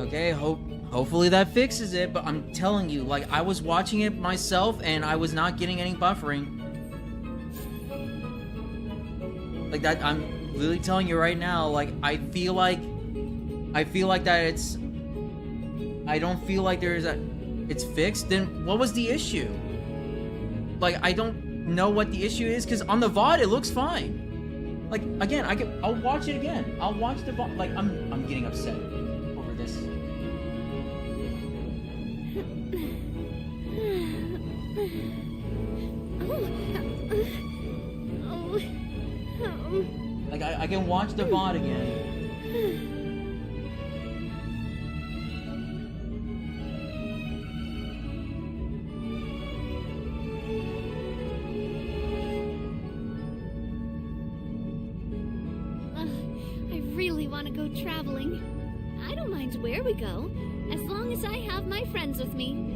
Okay, hopefully that fixes it, but I'm telling you, like, I was watching it myself and I was not getting any buffering. Like that, I'm literally telling you right now, like, I feel like that I don't feel like it's fixed. Then what was the issue? Like, I don't know what the issue is, because on the VOD, it looks fine. Like, again, I'll watch it again. I'll watch the VOD, like, I'm getting upset over this. Like, I can watch the VOD again. I really want to go traveling. I don't mind where we go, as long as I have my friends with me.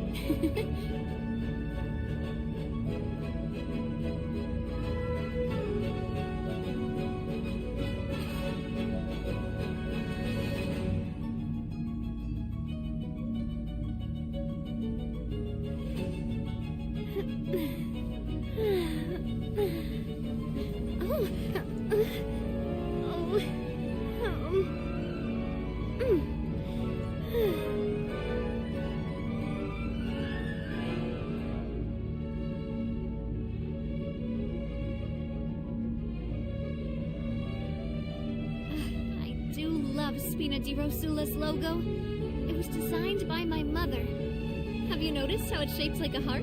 Rosula's logo. It was designed by my mother. Have you noticed how it's shaped like a heart?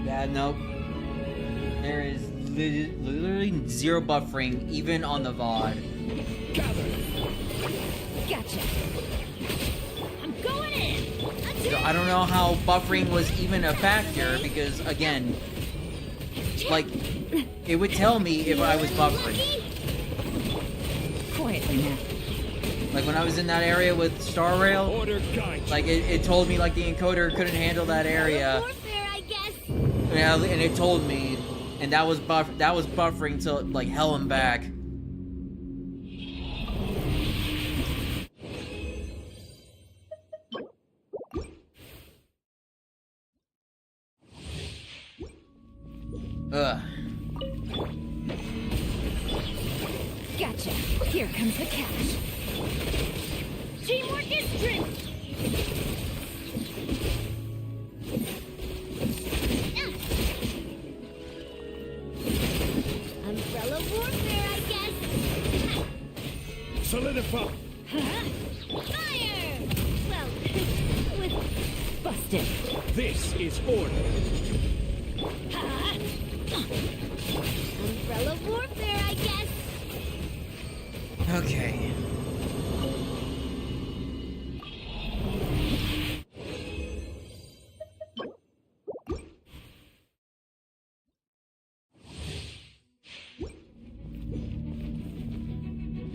Yeah, nope. There is literally zero buffering, even on the VOD. Gather. Gotcha. I'm going in. So I don't know how buffering was even a factor, because again, like, it would tell me if I was buffering. Quietly now. Like when I was in that area with Star Rail, like it told me like the encoder couldn't handle that area. Warfare, I guess. Yeah, and it told me, and that was buffering till like hell and back. Ugh. Gotcha. Here comes the cash. Teamwork is strength. Umbrella warfare, I guess. Solidify. Fire! Well, with busted. This is order. Umbrella warfare, I guess. Okay.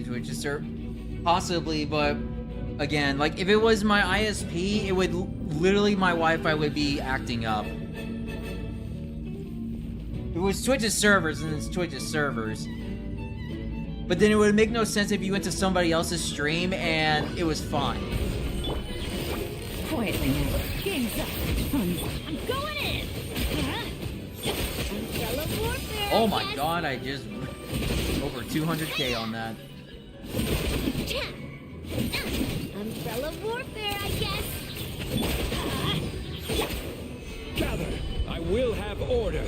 Which is possibly, but again, like if it was my ISP, it would literally my Wi-Fi would be acting up. It was Twitch's servers, and it's Twitch's servers. But then it would make no sense if you went to somebody else's stream and it was fine. Quietly now. Game's up. I'm going in. Umbrella warfare. Oh my god, I just over 200k on that. Umbrella warfare, I guess. Gather. I will have order.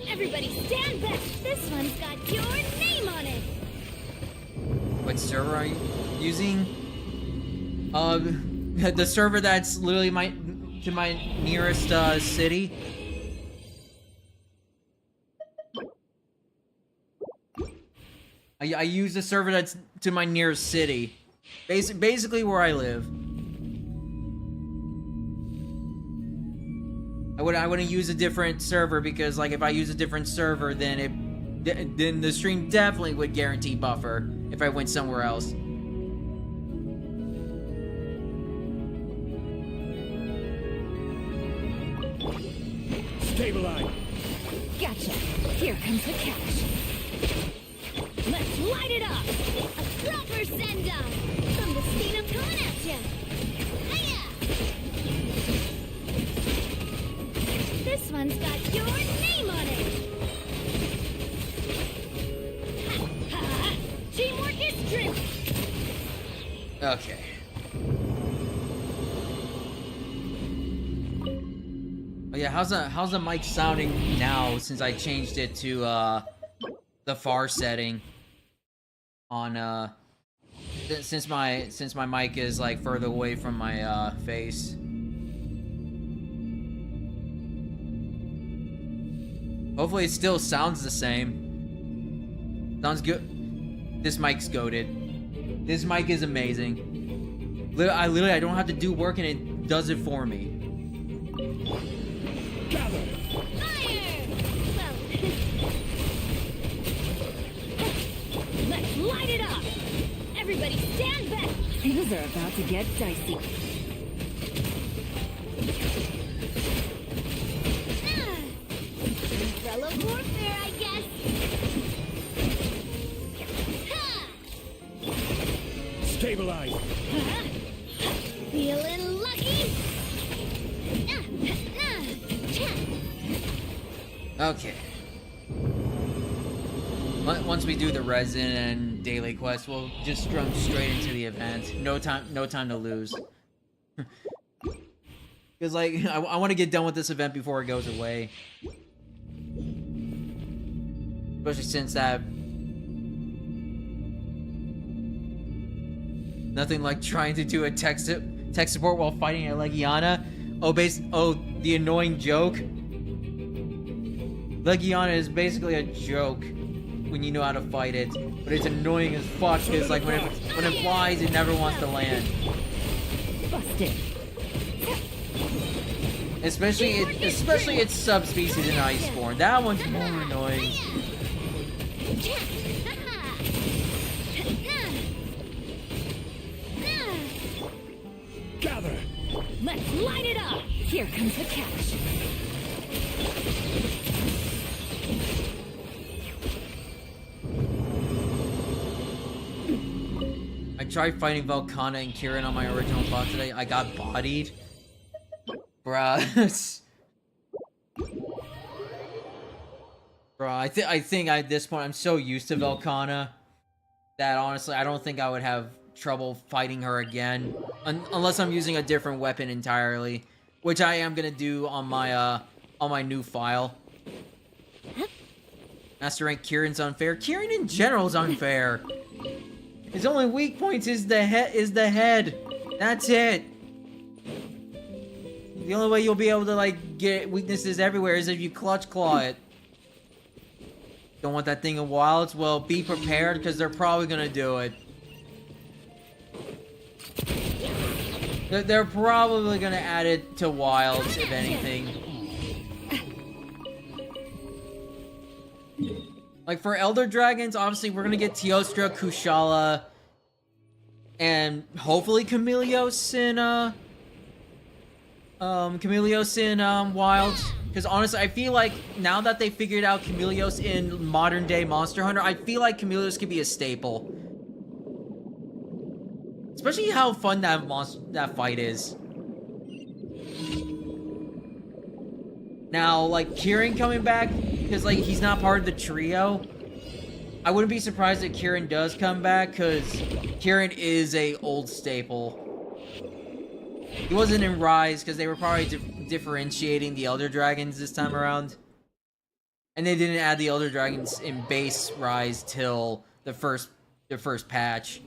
Everybody stand back. This one's got your name on it. What server are you using? The server that's literally my nearest city. I use the server that's to my nearest city. Basically where I live. I wouldn't use a different server, because like if I use a different server, then then the stream definitely would guarantee buffer if I went somewhere else. Stabilize. Gotcha. Here comes the catch. Let's light it up! A proper send-up! From the speed I'm coming at ya! Hiya! This one's got your name on it! Ha ha! Teamwork is true! Okay. Oh yeah, how's the mic sounding now since I changed it to the far setting on since my mic is like further away from my face. Hopefully it still sounds the same. Sounds good. This mic's goated. This mic is amazing. I don't have to do work and it does it for me. Gather! Fire! Well... Let's light it up! Everybody stand back! Things are about to get dicey. Umbrella warfare, I guess! Ha! Stabilize! Huh? Feeling lucky? Okay. Once we do the resin and daily quest, we'll just jump straight into the event. No time to lose. Because like I want to get done with this event before it goes away. Especially since that nothing like trying to do a tech support while fighting a Legiana. Oh, the annoying joke. Legiana is basically a joke when you know how to fight it, but it's annoying as fuck because like when it flies, it never wants to land. Busted. Especially its subspecies in Iceborne. That one's more annoying. Gather! Let's light it up! Here comes the catch. I tried fighting Velkhana and Kirin on my original plot today. I got bodied. Bruh. Bro, I think at this point I'm so used to Velkhana that honestly I don't think I would have trouble fighting her again unless I'm using a different weapon entirely, which I am gonna do on my new file. Master rank Kirin's unfair. Kirin in general is unfair. His only weak points is the head. That's it. The only way you'll be able to like get weaknesses everywhere is if you clutch claw it. Don't want that thing in wilds? Well, be prepared because they're probably gonna do it. They're probably gonna add it to wilds, if anything. Like for Elder Dragons, obviously we're gonna get Teostra, Kushala, and hopefully Chameleos in wilds. Because honestly, I feel like now that they figured out Chameleos in modern day Monster Hunter, I feel like Chameleos could be a staple. Especially how fun that fight is. Now, like Kirin coming back, because like he's not part of the trio. I wouldn't be surprised if Kirin does come back, because Kirin is a old staple. He wasn't in Rise because they were probably differentiating the Elder Dragons this time around. And they didn't add the Elder Dragons in base Rise till the first patch.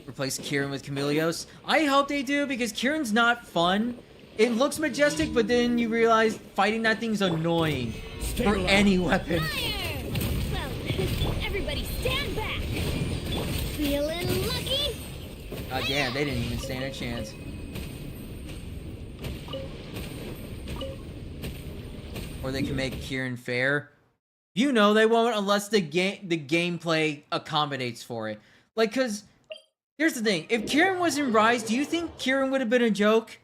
Replace Kirin with Chameleos. I hope they do because Kirin's not fun. It looks majestic, but then you realize fighting that thing's annoying for any weapon. Fire! Well, everybody stand back. Feeling lucky? Again, they didn't even stand a chance. Or they can make Kirin fair. You know they won't unless the gameplay accommodates for it. Like, cause here's the thing: if Kirin was in Rise, do you think Kirin would have been a joke?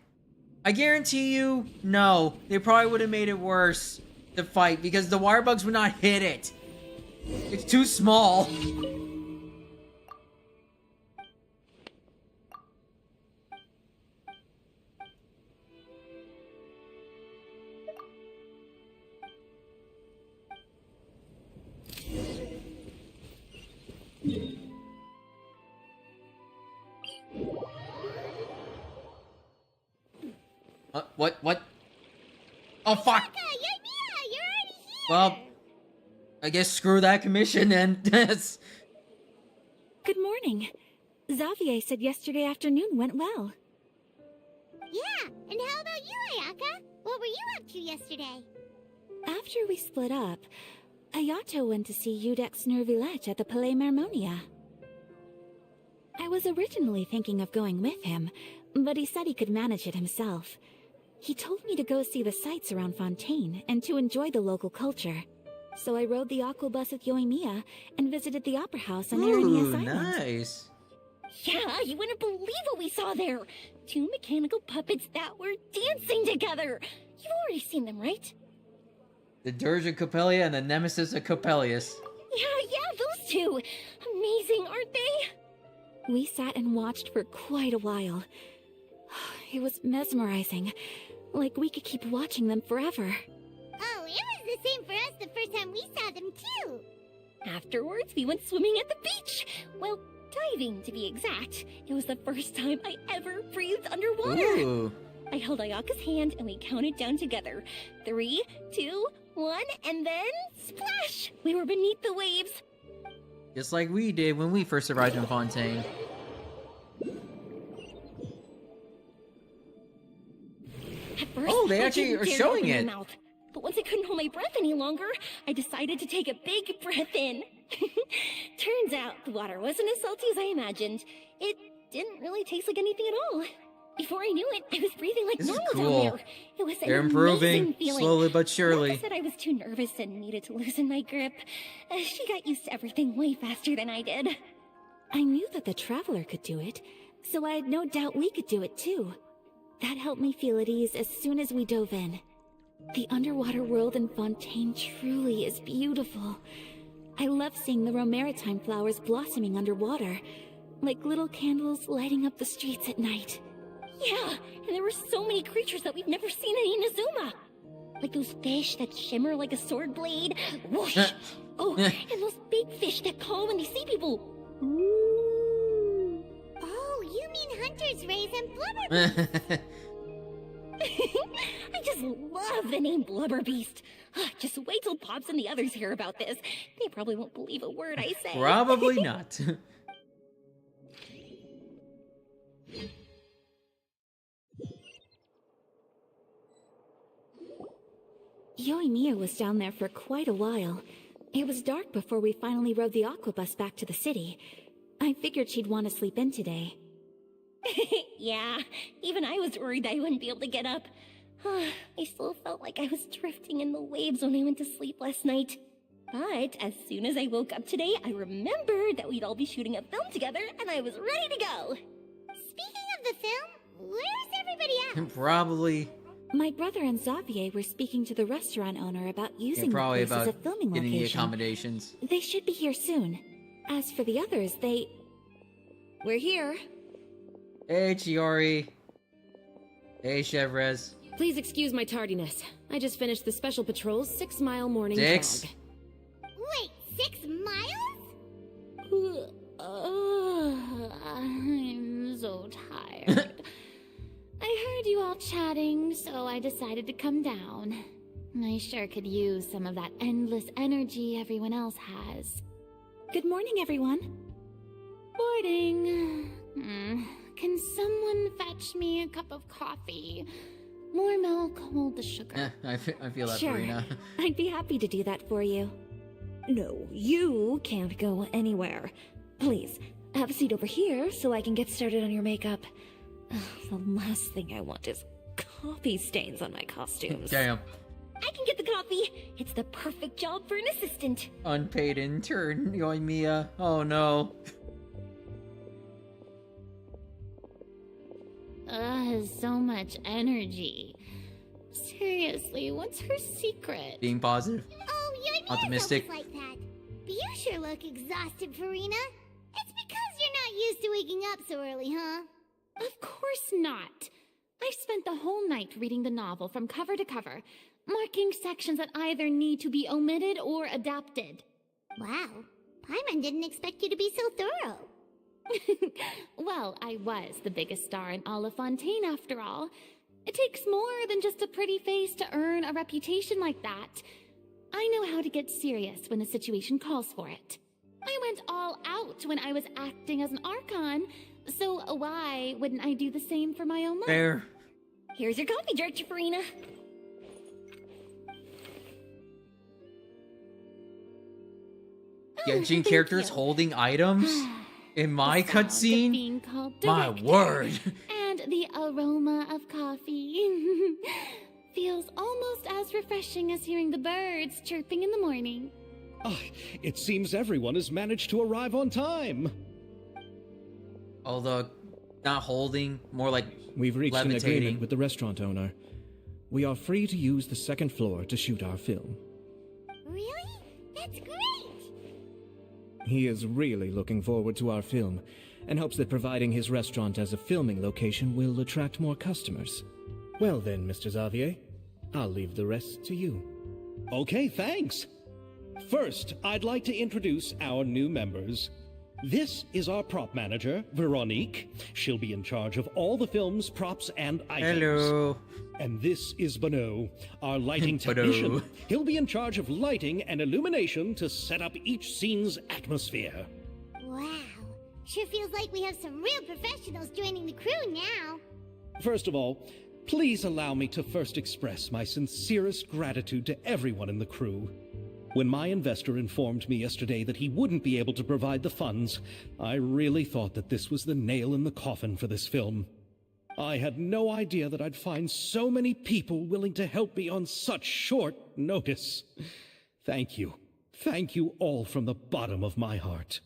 I guarantee you, no. They probably would have made it worse. to fight because the wire bugs would not hit it. It's too small. What? Oh, fuck! Aka, you're already here! Well, I guess screw that commission then. Good morning. Xavier said yesterday afternoon went well. Yeah, and how about you, Ayaka? What were you up to yesterday? After we split up, Ayato went to see Udex Nervillette at the Palais Marmonia. I was originally thinking of going with him, but he said he could manage it himself. He told me to go see the sights around Fontaine and to enjoy the local culture. So I rode the aqua bus with Yoimiya and visited the opera house on Aranias Ooh, Island. nice. Yeah, you wouldn't believe what we saw there. 2 mechanical puppets that were dancing together. You've already seen them, right? The Dirge of Copelia and the Nemesis of Coppelius. Yeah, those two. Amazing, aren't they? We sat and watched for quite a while. It was mesmerizing. Like we could keep watching them forever. Oh, it was the same for us the first time we saw them, too. Afterwards, we went swimming at the beach. Well, diving, to be exact. It was the first time I ever breathed underwater. Ooh. I held Ayaka's hand and we counted down together. 3, 2, 1, and then splash! We were beneath the waves. Just like we did when we first arrived in Fontaine. At first, Oh, they I actually didn't are dare showing open my it. mouth. But once I couldn't hold my breath any longer, I decided to take a big breath in. Turns out the water wasn't as salty as I imagined. It didn't really taste like anything at all. Before I knew it, I was breathing like This is normal cool. down there. It was an They're amazing improving, feeling. slowly but Mama surely. said I was too nervous and needed to loosen my grip. She got used to everything way faster than I did. I knew that the Traveler could do it, so I had no doubt we could do it too. That helped me feel at ease as soon as we dove in. The underwater world in Fontaine truly is beautiful. I love seeing the Romaritime flowers blossoming underwater, like little candles lighting up the streets at night. Yeah, and there were so many creatures that we've never seen in Inazuma. Like those fish that shimmer like a sword blade. Whoosh! Oh, and those big fish that call when they see people. Ooh. Oh, you mean hunters, rays, and blubber. I just love the name Blubber Beast. Just wait till Pops and the others hear about this. They probably won't believe a word I say. Probably not. Yoimiya was down there for quite a while. It was dark before we finally rode the aqua bus back to the city. I figured she'd want to sleep in today. Yeah, even I was worried I wouldn't be able to get up. I still felt like I was drifting in the waves when I went to sleep last night. But as soon as I woke up today, I remembered that we'd all be shooting a film together, and I was ready to go. Speaking of the film, where's everybody at? Probably. My brother and Xavier were speaking to the restaurant owner about using the Probably place as about a filming getting the location. accommodations. They should be here soon. As for the others, We're here. Hey, Chiori. Hey, Chevrez. Please excuse my tardiness. I just finished the Special Patrol's 6-mile morning Six? jog. Wait, 6 miles? I'm so tired. I heard you all chatting, so I decided to come down. I sure could use some of that endless energy everyone else has. Good morning, everyone. Morning. Can someone fetch me a cup of coffee? More milk, hold the sugar. I feel that, Sure. Farina. I'd be happy to do that for you. No, you can't go anywhere. Please, have a seat over here so I can get started on your makeup. The last thing I want is coffee stains on my costumes. Damn. I can get the coffee. It's the perfect job for an assistant. Unpaid intern, Yoimiya. Oh no. So much energy. Seriously, what's her secret? Being positive. Oh, your ears Optimistic. always like that. But you sure look exhausted, Farina. It's because you're not used to waking up so early, huh? Of course not. I spent the whole night reading the novel from cover to cover, marking sections that either need to be omitted or adapted. Wow. Paimon didn't expect you to be so thorough. Well, I was the biggest star in all of Fontaine after all. It takes more than just a pretty face to earn a reputation like that. I know how to get serious when the situation calls for it. I went all out when I was acting as an Archon, so why wouldn't I do the same for my own life? Fair. Here's your coffee, George Farina. Genshin thank characters you. holding items in my The sound of cutscene. being called My director word. And the aroma of coffee feels almost as refreshing as hearing the birds chirping in the morning. Ah, it seems everyone has managed to arrive on time. Although not holding, more like We've reached an levitating. agreement with the restaurant owner. We are free to use the second floor to shoot our film. Really? That's great! He is really looking forward to our film and hopes that providing his restaurant as a filming location will attract more customers. Well then, Mr. Xavier, I'll leave the rest to you. Okay, thanks. First, I'd like to introduce our new members. This is our prop manager, Veronique. She'll be in charge of all the film's props and items. Hello. And this is Bono, our lighting Bono. technician. He'll be in charge of lighting and illumination to set up each scene's atmosphere. Wow. Sure feels like we have some real professionals joining the crew now. First of all, please allow me to first express my sincerest gratitude to everyone in the crew. When my investor informed me yesterday that he wouldn't be able to provide the funds, I really thought that this was the nail in the coffin for this film. I had no idea that I'd find so many people willing to help me on such short notice. Thank you. Thank you all from the bottom of my heart.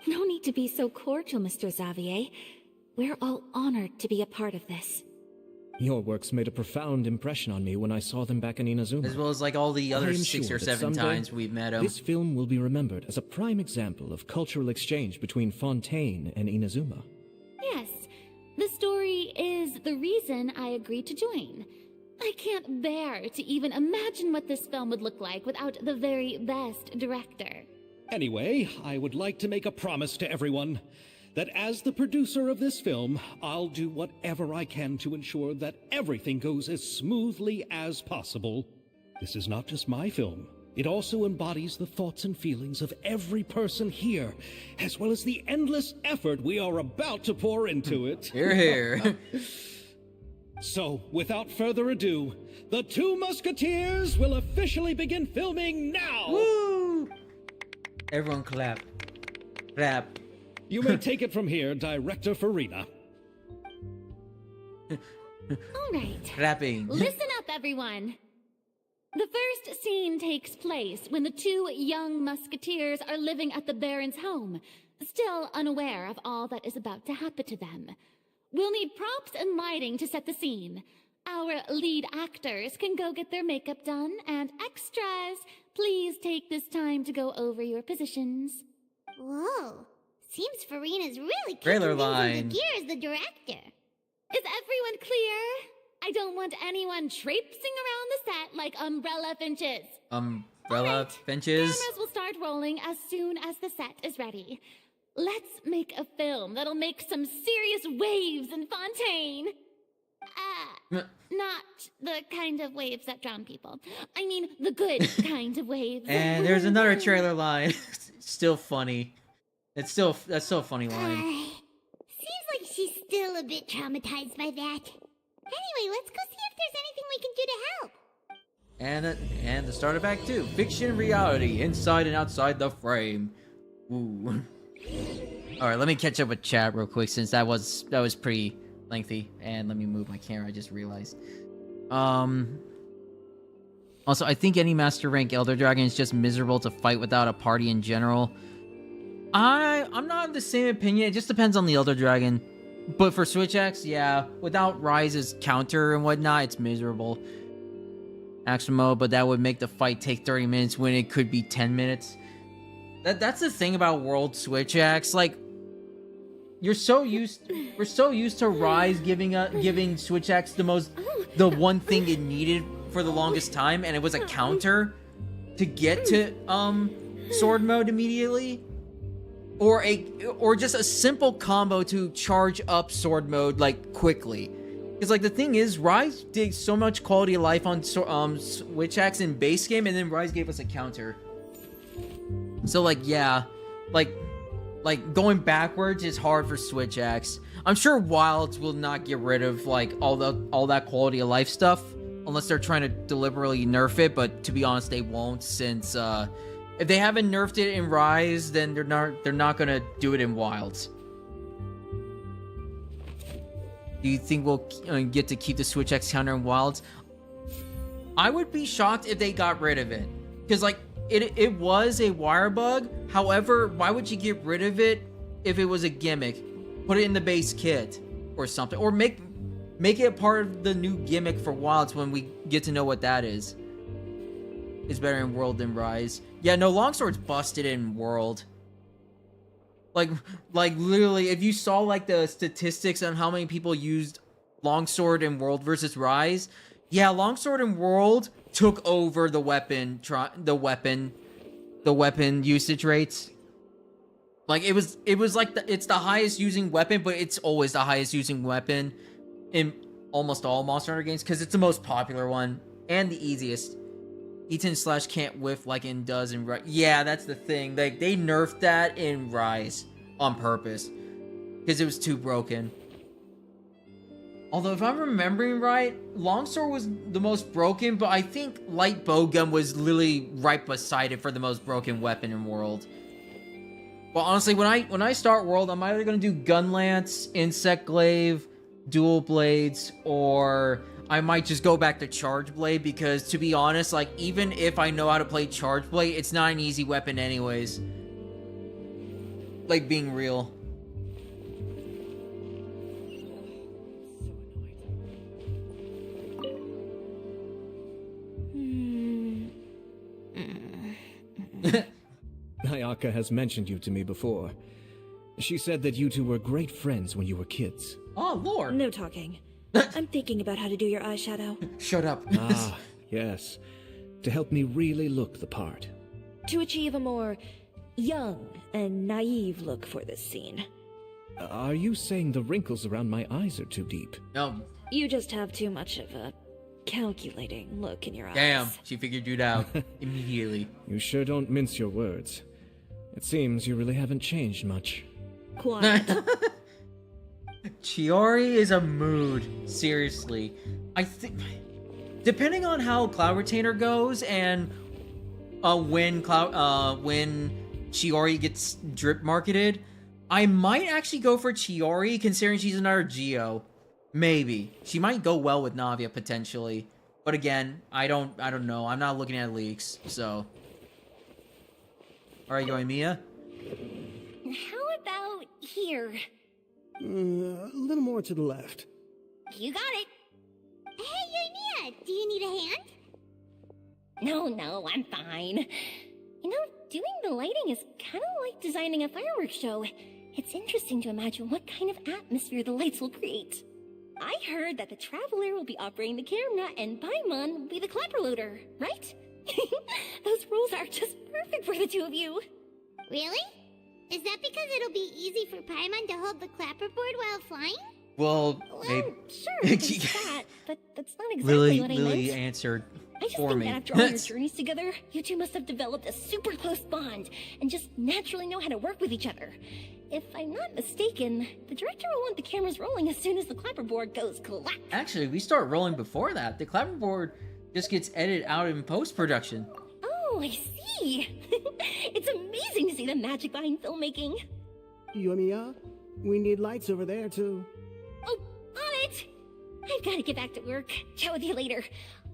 No need to be so cordial, Mr. Xavier. We're all honored to be a part of this. Your works made a profound impression on me when I saw them back in Inazuma. As well as like all the I other am 6 sure or that 7 someday times we've met him. This film will be remembered as a prime example of cultural exchange between Fontaine and Inazuma. Yes, the story is the reason I agreed to join. I can't bear to even imagine what this film would look like without the very best director. Anyway, I would like to make a promise to everyone that as the producer of this film, I'll do whatever I can to ensure that everything goes as smoothly as possible. This is not just my film. It also embodies the thoughts and feelings of every person here, as well as the endless effort we are about to pour into it. Here, here. So, without further ado, the Two Musketeers will officially begin filming now! Woo! Everyone clap. Clap. You may take it from here, Director Farina. All right. Clapping. Listen up, everyone. The first scene takes place when the 2 young musketeers are living at the Baron's home, still unaware of all that is about to happen to them. We'll need props and lighting to set the scene. Our lead actors can go get their makeup done, and extras, please take this time to go over your positions. Whoa. Seems Farina's really Trailer kicking things line. into gear as the director. Is everyone clear? I don't want anyone traipsing around the set like umbrella finches. Umbrella Alright, benches. Cameras will start rolling as soon as the set is ready. Let's make a film that'll make some serious waves in Fontaine. Not the kind of waves that drown people. I mean, the good kind of waves. And there's another trailer line. Still funny. That's still a funny line. Seems like she's still a bit traumatized by that. Anyway, let's go see if there's anything we can do to help. And the start of Act 2. Fiction, reality, inside and outside the frame. Ooh. Alright, let me catch up with chat real quick since that was pretty lengthy. And let me move my camera, I just realized. Also, I think any Master Rank Elder Dragon is just miserable to fight without a party in general. I'm not of the same opinion. It just depends on the Elder Dragon. But for Switch X, yeah, without Rise's counter and whatnot, it's miserable. action mode, but that would make the fight take 30 minutes when it could be 10 minutes. That's the thing about World Switch Axe. Like, we're so used to Rise giving Switch Axe the one thing it needed for the longest time, and it was a counter to get to sword mode immediately, or just a simple combo to charge up sword mode like quickly. Because like the thing is, Rise did so much quality of life on Switch Axe in base game, and then Rise gave us a counter. So like yeah, like going backwards is hard for Switch Axe. I'm sure Wilds will not get rid of like all that quality of life stuff unless they're trying to deliberately nerf it, but to be honest they won't, since if they haven't nerfed it in Rise, then they're not gonna do it in Wilds. Do you think we'll get to keep the Switch Axe counter in Wilds? I would be shocked if they got rid of it, because like it was a wire bug. However, why would you get rid of it if it was a gimmick? Put it in the base kit or something, or make it a part of the new gimmick for Wilds when we get to know what that is. It's better in World than Rise. Yeah, no, Longsword's busted in World. Like literally, if you saw like the statistics on how many people used Longsword in World versus Rise, yeah, Longsword in World took over the weapon usage rates. Like it was like it's the highest using weapon, but it's always the highest using weapon in almost all Monster Hunter games because it's the most popular one and the easiest. Eaton / can't whiff like it does in Rise. Yeah, that's the thing. Like they nerfed that in Rise on purpose because it was too broken. Although if I'm remembering right, Longsword was the most broken, but I think Light Bowgun was literally right beside it for the most broken weapon in World. Well, honestly, when I start World, I'm either gonna do Gun Lance, Insect Glaive, Dual Blades, or I might just go back to Charge Blade, because to be honest, like even if I know how to play Charge Blade, it's not an easy weapon anyways. Like being real. Ayaka has mentioned you to me before. She said that you two were great friends when you were kids. Oh, Lord. No talking. I'm thinking about how to do your eyeshadow. Shut up. Ah, yes. To help me really look the part. To achieve a more young and naive look for this scene. Are you saying the wrinkles around my eyes are too deep? No. You just have too much of a calculating look in your eyes. Damn, she figured you out immediately. You sure don't mince your words. It seems you really haven't changed much. Quiet. Chiori is a mood, seriously. I think, depending on how Cloud Retainer goes and when Chiori gets drip marketed, I might actually go for Chiori, considering she's another Geo. Maybe she might go well with Navia potentially, but again, I don't know. I'm not looking at leaks, so. All right, Yoimiya. How about here? A little more to the left. You got it. Hey, Yoimiya, do you need a hand? No, I'm fine. You know, doing the lighting is kind of like designing a fireworks show. It's interesting to imagine what kind of atmosphere the lights will create. I heard that the Traveler will be operating the camera and Paimon will be the clapper loader, right? Those roles are just perfect for the two of you. Really? Is that because it'll be easy for Paimon to hold the clapperboard while flying? Well, Sure, there's that, but that's not exactly what I Lily meant. answered I just for think me. that after all your journeys together, you two must have developed a super close bond and just naturally know how to work with each other. If I'm not mistaken, the director will want the cameras rolling as soon as the clapperboard goes clap. Actually, we start rolling before that. The clapperboard just gets edited out in post-production. Oh, I see. It's amazing to see the magic behind filmmaking. Yoimiya, we need lights over there too. Oh, on it! I've got to get back to work. Chat with you later.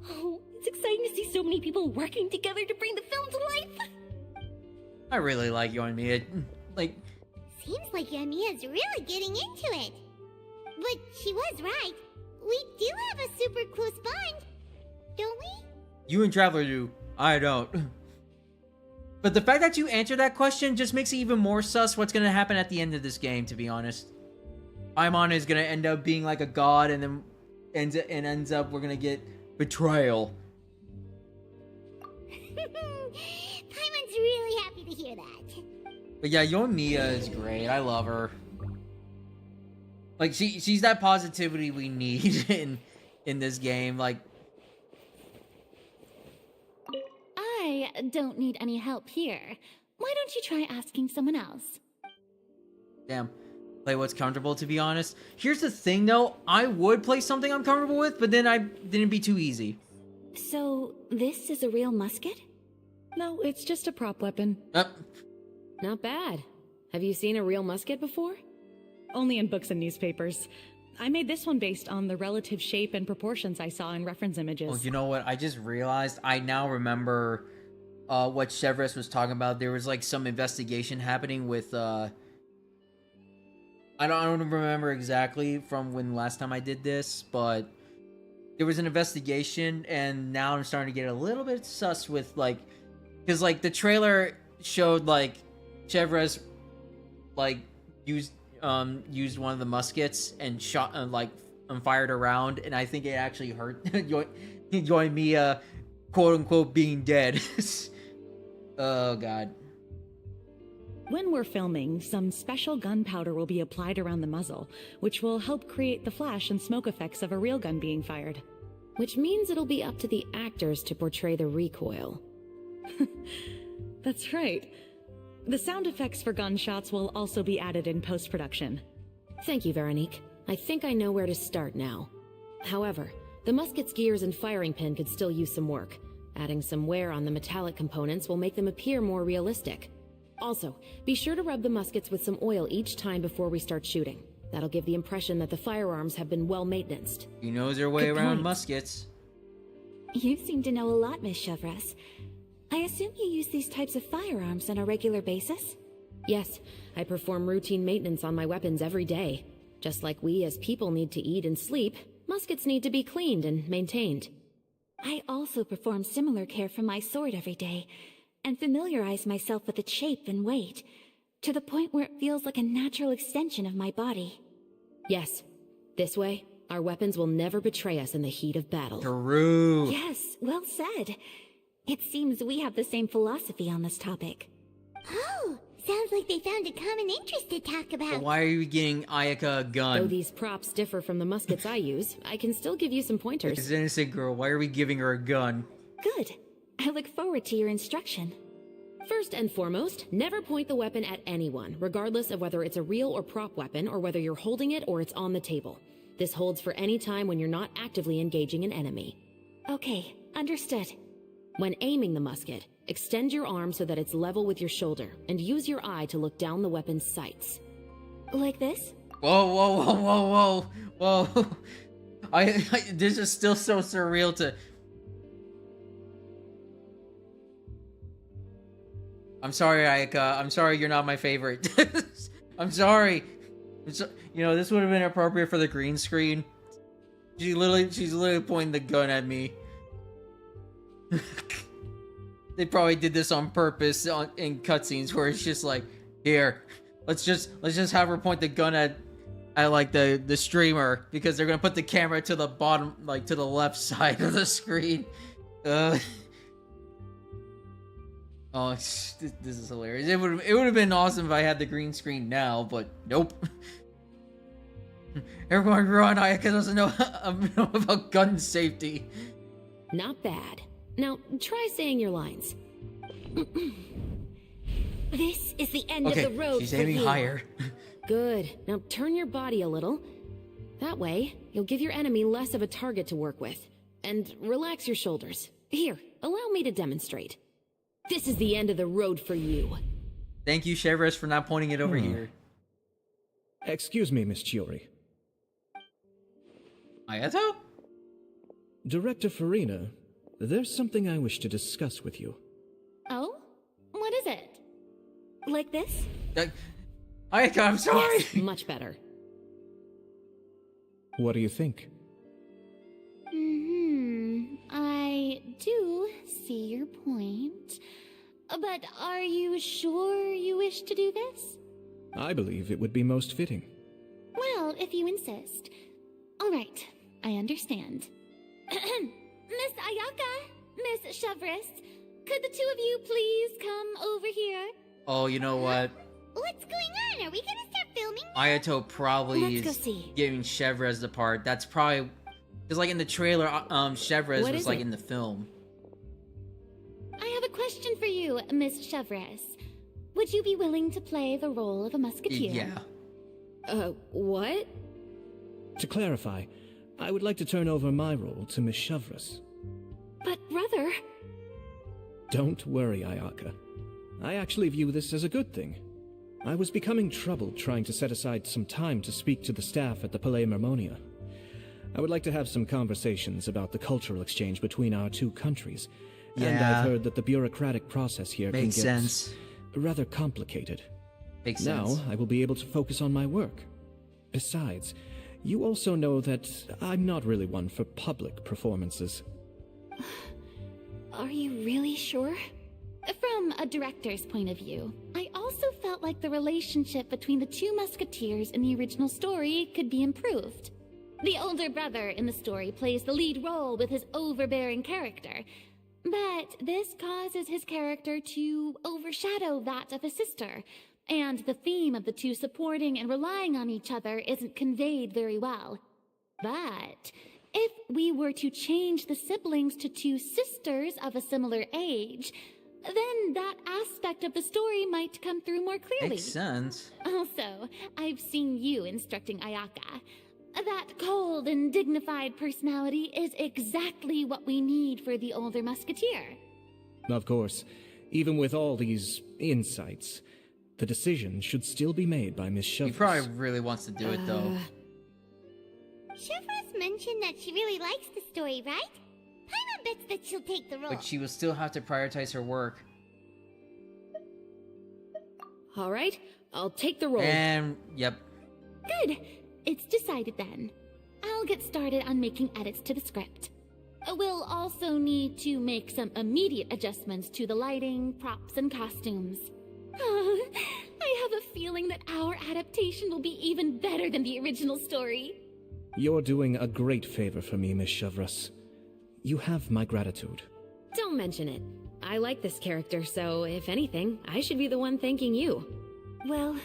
Oh, it's exciting to see so many people working together to bring the film to life. I really like Yoimiya. Like, Seems like Yoimiya's really getting into it. But she was right. We do have a super close bond, don't we? You and Traveler do. I don't. But the fact that you answered that question just makes it even more sus what's gonna happen at the end of this game, to be honest. Paimon is gonna end up being like a god, and then ends up we're gonna get betrayal. Paimon's really happy to hear that. But yeah, Yoimiya is great. I love her. Like she's that positivity we need in this game. Like, I don't need any help here. Why don't you try asking someone else? damn. Play what's comfortable, to be honest. Here's the thing though, I would play something I'm comfortable with, but then I didn't be too easy. So, this is a real musket? No, it's just a prop weapon. Not bad. Have you seen a real musket before? Only in books and newspapers. I made this one based on the relative shape and proportions I saw in reference images. Oh, you know what? I just realized. I now remember what Chevres was talking about. There was like some investigation happening with I don't remember exactly from when last time I did this, but there was an investigation, and now I'm starting to get a little bit sus with like, because like the trailer showed like Chevres like used one of the muskets and shot fired around, and I think it actually hurt Yoimiya, quote unquote, being dead. Oh god. When we're filming, some special gunpowder will be applied around the muzzle, which will help create the flash and smoke effects of a real gun being fired. Which means it'll be up to the actors to portray the recoil. That's right. The sound effects for gunshots will also be added in post-production. Thank you, Veronique. I think I know where to start now. However, the musket's gears and firing pin could still use some work. Adding some wear on the metallic components will make them appear more realistic. Also, be sure to rub the muskets with some oil each time before we start shooting. That'll give the impression that the firearms have been well maintained. He knows their way Good around point. muskets. You seem to know a lot, Miss Chevres. I assume you use these types of firearms on a regular basis? Yes, I perform routine maintenance on my weapons every day. Just like we as people need to eat and sleep, muskets need to be cleaned and maintained. I also perform similar care for my sword every day, and familiarize myself with its shape and weight, to the point where it feels like a natural extension of my body. Yes. This way, our weapons will never betray us in the heat of battle. True. Yes, well said. It seems we have the same philosophy on this topic. Oh, sounds like they found a common interest to talk But about. why are you getting Ayaka a Though gun? these props differ from the muskets I use, I can still give you some This pointers. innocent girl, why are we giving her a gun? Good. I look forward to your instruction. First and foremost, never point the weapon at anyone, regardless of whether it's a real or prop weapon, or whether you're holding it or it's on the table. This holds for any time when you're not actively engaging an enemy. Okay, understood. When aiming the musket, extend your arm so that it's level with your shoulder, and use your eye to look down the weapon's sights. Like this? Whoa, whoa, whoa, whoa, whoa, whoa. This is still so surreal to... I'm sorry, Ayaka. I'm sorry you're not my favorite. I'm sorry. You know, this would have been appropriate for the green screen. She's literally pointing the gun at me. They probably did this on purpose in cutscenes where it's just like, here, let's just have her point the gun at like the streamer, because they're gonna put the camera to the bottom, like to the left side of the screen. Oh, this is hilarious. It would have been awesome if I had the green screen now, but nope. Everyone run! Ayaka doesn't know about gun safety. Not bad. Now, try saying your lines. This is the end Okay, of the road she's for aiming you. higher. Good. Now turn your body a little. That way, you'll give your enemy less of a target to work with. And relax your shoulders. Here, allow me to demonstrate. This is the end of the road for you. Thank you, Chevres, for not pointing it over here. Excuse me, Miss Chiori. Ayato? Director Farina, there's something I wish to discuss with you. Oh? What is it? Like this? Ayaka, I'm sorry! Yes, much better. What do you think? I do see your point. But are you sure you wish to do this? I believe it would be most fitting. Well, if you insist. All right, I understand. Miss Ayaka, Miss Chevres, could the two of you please come over here? Oh, you know what? What's going on? Are we gonna start filming? Ayato probably Let's go is see. giving Chevres the part. That's probably because, like in the trailer, Chevres What was is like it? in the film. I have a question for you, Miss Chevres. Would you be willing to play the role of a musketeer? Yeah. What? To clarify, I would like to turn over my role to Miss Chevres. But, brother... Don't worry, Ayaka. I actually view this as a good thing. I was becoming troubled trying to set aside some time to speak to the staff at the Palais Mermonia. I would like to have some conversations about the cultural exchange between our two countries. And Yeah. I've heard that the bureaucratic process here Makes can get sense. rather complicated. Makes Now, sense. I will be able to focus on my work. Besides, you also know that I'm not really one for public performances. Are you really sure? From a director's point of view, I also felt like the relationship between the two musketeers in the original story could be improved. The older brother in the story plays the lead role with his overbearing character, but this causes his character to overshadow that of his sister, and the theme of the two supporting and relying on each other isn't conveyed very well. But if we were to change the siblings to two sisters of a similar age, then that aspect of the story might come through more clearly. Makes sense. Also, I've seen you instructing Ayaka. That cold and dignified personality is exactly what we need for the older musketeer. Of course, even with all these insights, the decision should still be made by Miss He Chevres. probably really wants to do it though. Chevres mentioned that she really likes the story, right? Paimon bets that she'll take the role. But she will still have to prioritize her work. All right, I'll take the role. And yep. Good. It's decided then. I'll get started on making edits to the script. We'll also need to make some immediate adjustments to the lighting, props, and costumes. Oh, I have a feeling that our adaptation will be even better than the original story. You're doing a great favor for me, Miss Chevres. You have my gratitude. Don't mention it. I like this character, so if anything, I should be the one thanking you. Well,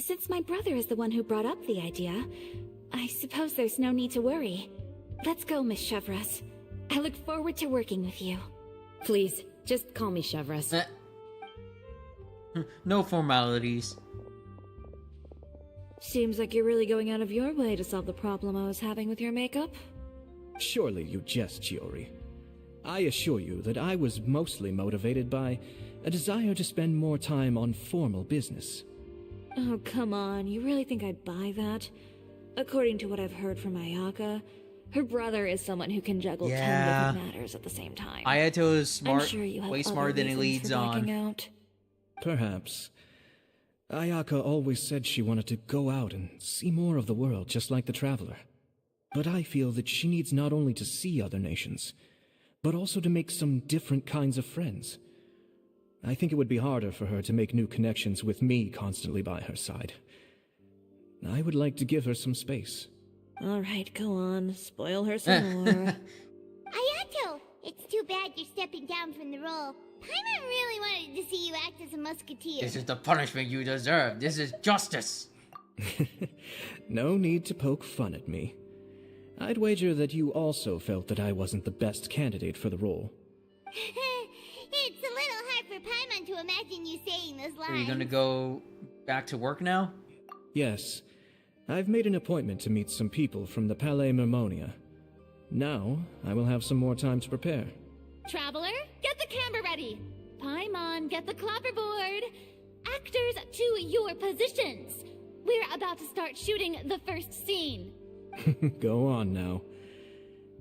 since my brother is the one who brought up the idea, I suppose there's no need to worry. Let's go, Miss Chevres. I look forward to working with you. Please, just call me Chevres. No formalities. Seems like you're really going out of your way to solve the problem I was having with your makeup. Surely you jest, Chiori. I assure you that I was mostly motivated by a desire to spend more time on formal business. Oh, come on. You really think I'd buy that? According to what I've heard from Ayaka, her brother is someone who can juggle 10 different matters at the same time. Ayato is smart, I'm sure you have way other smarter than he reasons leads for backing on. out. Perhaps. Ayaka always said she wanted to go out and see more of the world, just like the Traveler. But I feel that she needs not only to see other nations, but also to make some different kinds of friends. I think it would be harder for her to make new connections with me constantly by her side. I would like to give her some space. All right, go on. Spoil her some more. Ayato, it's too bad you're stepping down from the role. Paimon really wanted to see you act as a musketeer. This is the punishment you deserve. This is justice. No need to poke fun at me. I'd wager that you also felt that I wasn't the best candidate for the role. It's a little hard for Paimon to imagine you saying those lines. Are you gonna go back to work now? Yes, I've made an appointment to meet some people from the Palais Mermonia. Now, I will have some more time to prepare. Traveler, get the camera ready. Paimon, get the clapperboard. Actors, to your positions. We're about to start shooting the first scene. Go on now.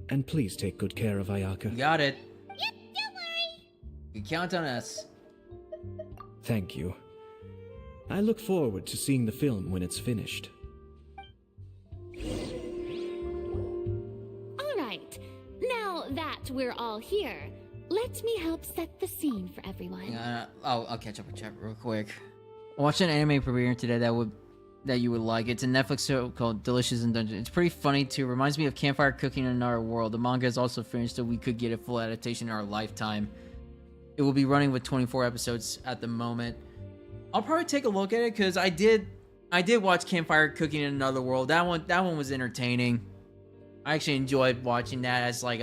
And please take good care of Ayaka. Got it. Yep, don't worry. You count on us. Thank you. I look forward to seeing the film when it's finished. All right, now that we're all here, let me help set the scene for everyone. I'll catch up with chat real quick. I watched an anime premiere today that you would like. It's a Netflix show called Delicious in Dungeon. It's pretty funny too. Reminds me of Campfire Cooking in Another World. The manga is also finished, so we could get a full adaptation in our lifetime. It will be running with 24 episodes at the moment. I'll probably take a look at it because I did watch Campfire Cooking in Another World. That one was entertaining. I actually enjoyed watching that as like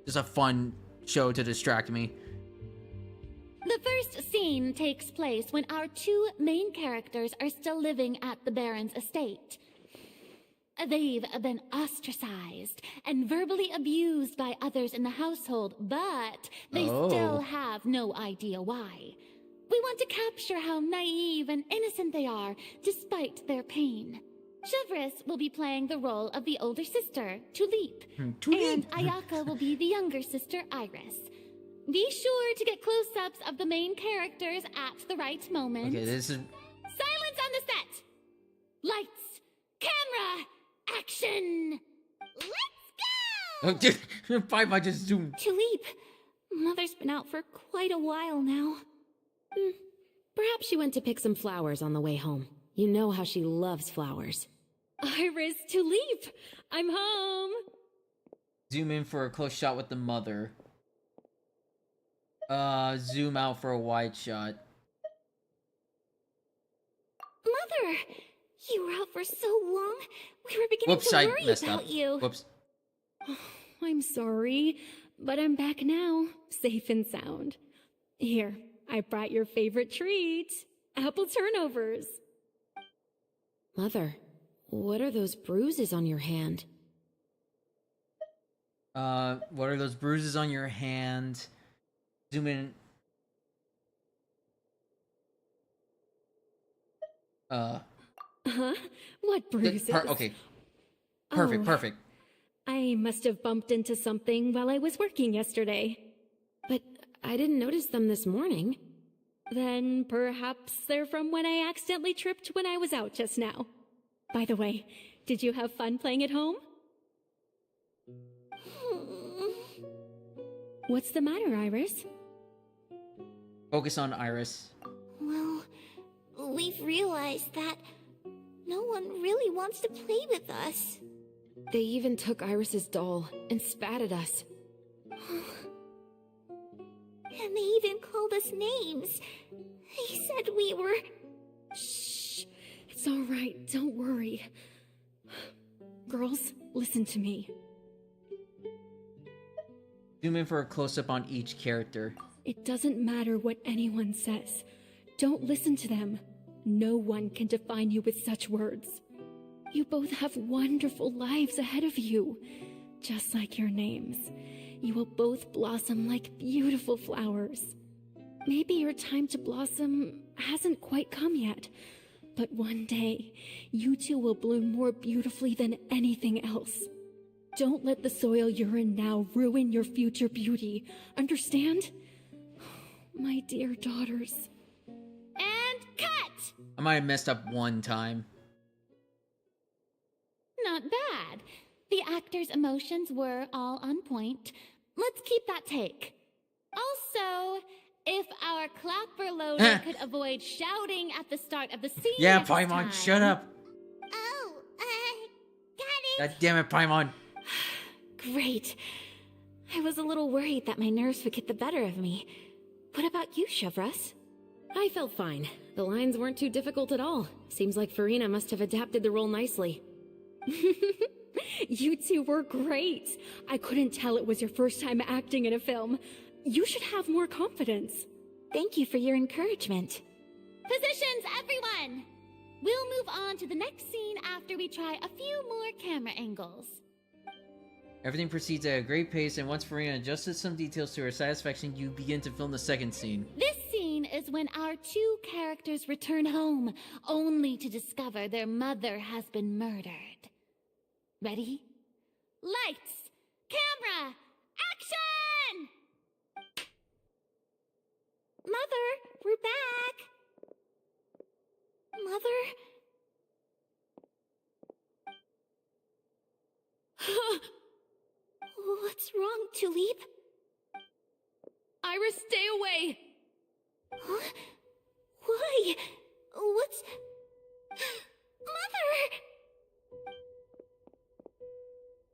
just a fun show to distract me. The first scene takes place when our two main characters are still living at the Baron's estate. They've been ostracized and verbally abused by others in the household, but they still have no idea why. We want to capture how naive and innocent they are, despite their pain. Chevris will be playing the role of the older sister, Tulip, and Ayaka will be the younger sister, Iris. Be sure to get close-ups of the main characters at the right moment. Okay, this is... Silence on the set! Lights, camera, action! Let's go! I just zoomed. Tulip, Mother's been out for quite a while now. Perhaps she went to pick some flowers on the way home. You know how she loves flowers. Iris, Tulip, I'm home. Zoom in for a close shot with the mother. Zoom out for a wide shot. Mother, you were out for so long. We were beginning Whoops, to I worry messed about up. you. Whoops. I'm sorry, but I'm back now, safe and sound. Here, I brought your favorite treat, apple turnovers. Mother, what are those bruises on your hand? What are those bruises on your hand? Zoom in. Huh? What bruises? Okay. Perfect, Oh, perfect. I must have bumped into something while I was working yesterday. But I didn't notice them this morning. Then perhaps they're from when I accidentally tripped when I was out just now. By the way, did you have fun playing at home? What's the matter, Iris? Focus on Iris. Well, we've realized that no one really wants to play with us. They even took Iris's doll and spat at us. And they even called us names. They said we were... Shh. It's all right. Don't worry. Girls, listen to me. Zoom in for a close-up on each character. It doesn't matter what anyone says. Don't listen to them. No one can define you with such words. You both have wonderful lives ahead of you. Just like your names. You will both blossom like beautiful flowers. Maybe your time to blossom hasn't quite come yet, but one day, you two will bloom more beautifully than anything else. Don't let the soil you're in now ruin your future beauty. Understand? My dear daughters. And cut! I might have messed up one time. Not bad. The actor's emotions were all on point. Let's keep that take. Also, if our clapper loader could avoid shouting at the start of the scene Yeah, next time. Paimon, shut up. Oh, got it. God damn it, Paimon. Great. I was a little worried that my nerves would get the better of me. What about you, Chevris? I felt fine. The lines weren't too difficult at all. Seems like Farina must have adapted the role nicely. You two were great. I couldn't tell it was your first time acting in a film. You should have more confidence. Thank you for your encouragement. Positions, everyone! We'll move on to the next scene after we try a few more camera angles. Everything proceeds at a great pace, and once Farina adjusted some details to her satisfaction, you begin to film the second scene. This scene is when our two characters return home, only to discover their mother has been murdered. Ready? Lights! Camera! Action! Mother, we're back. Mother? What's wrong, Tulip? away! Huh? Why? What's... Mother!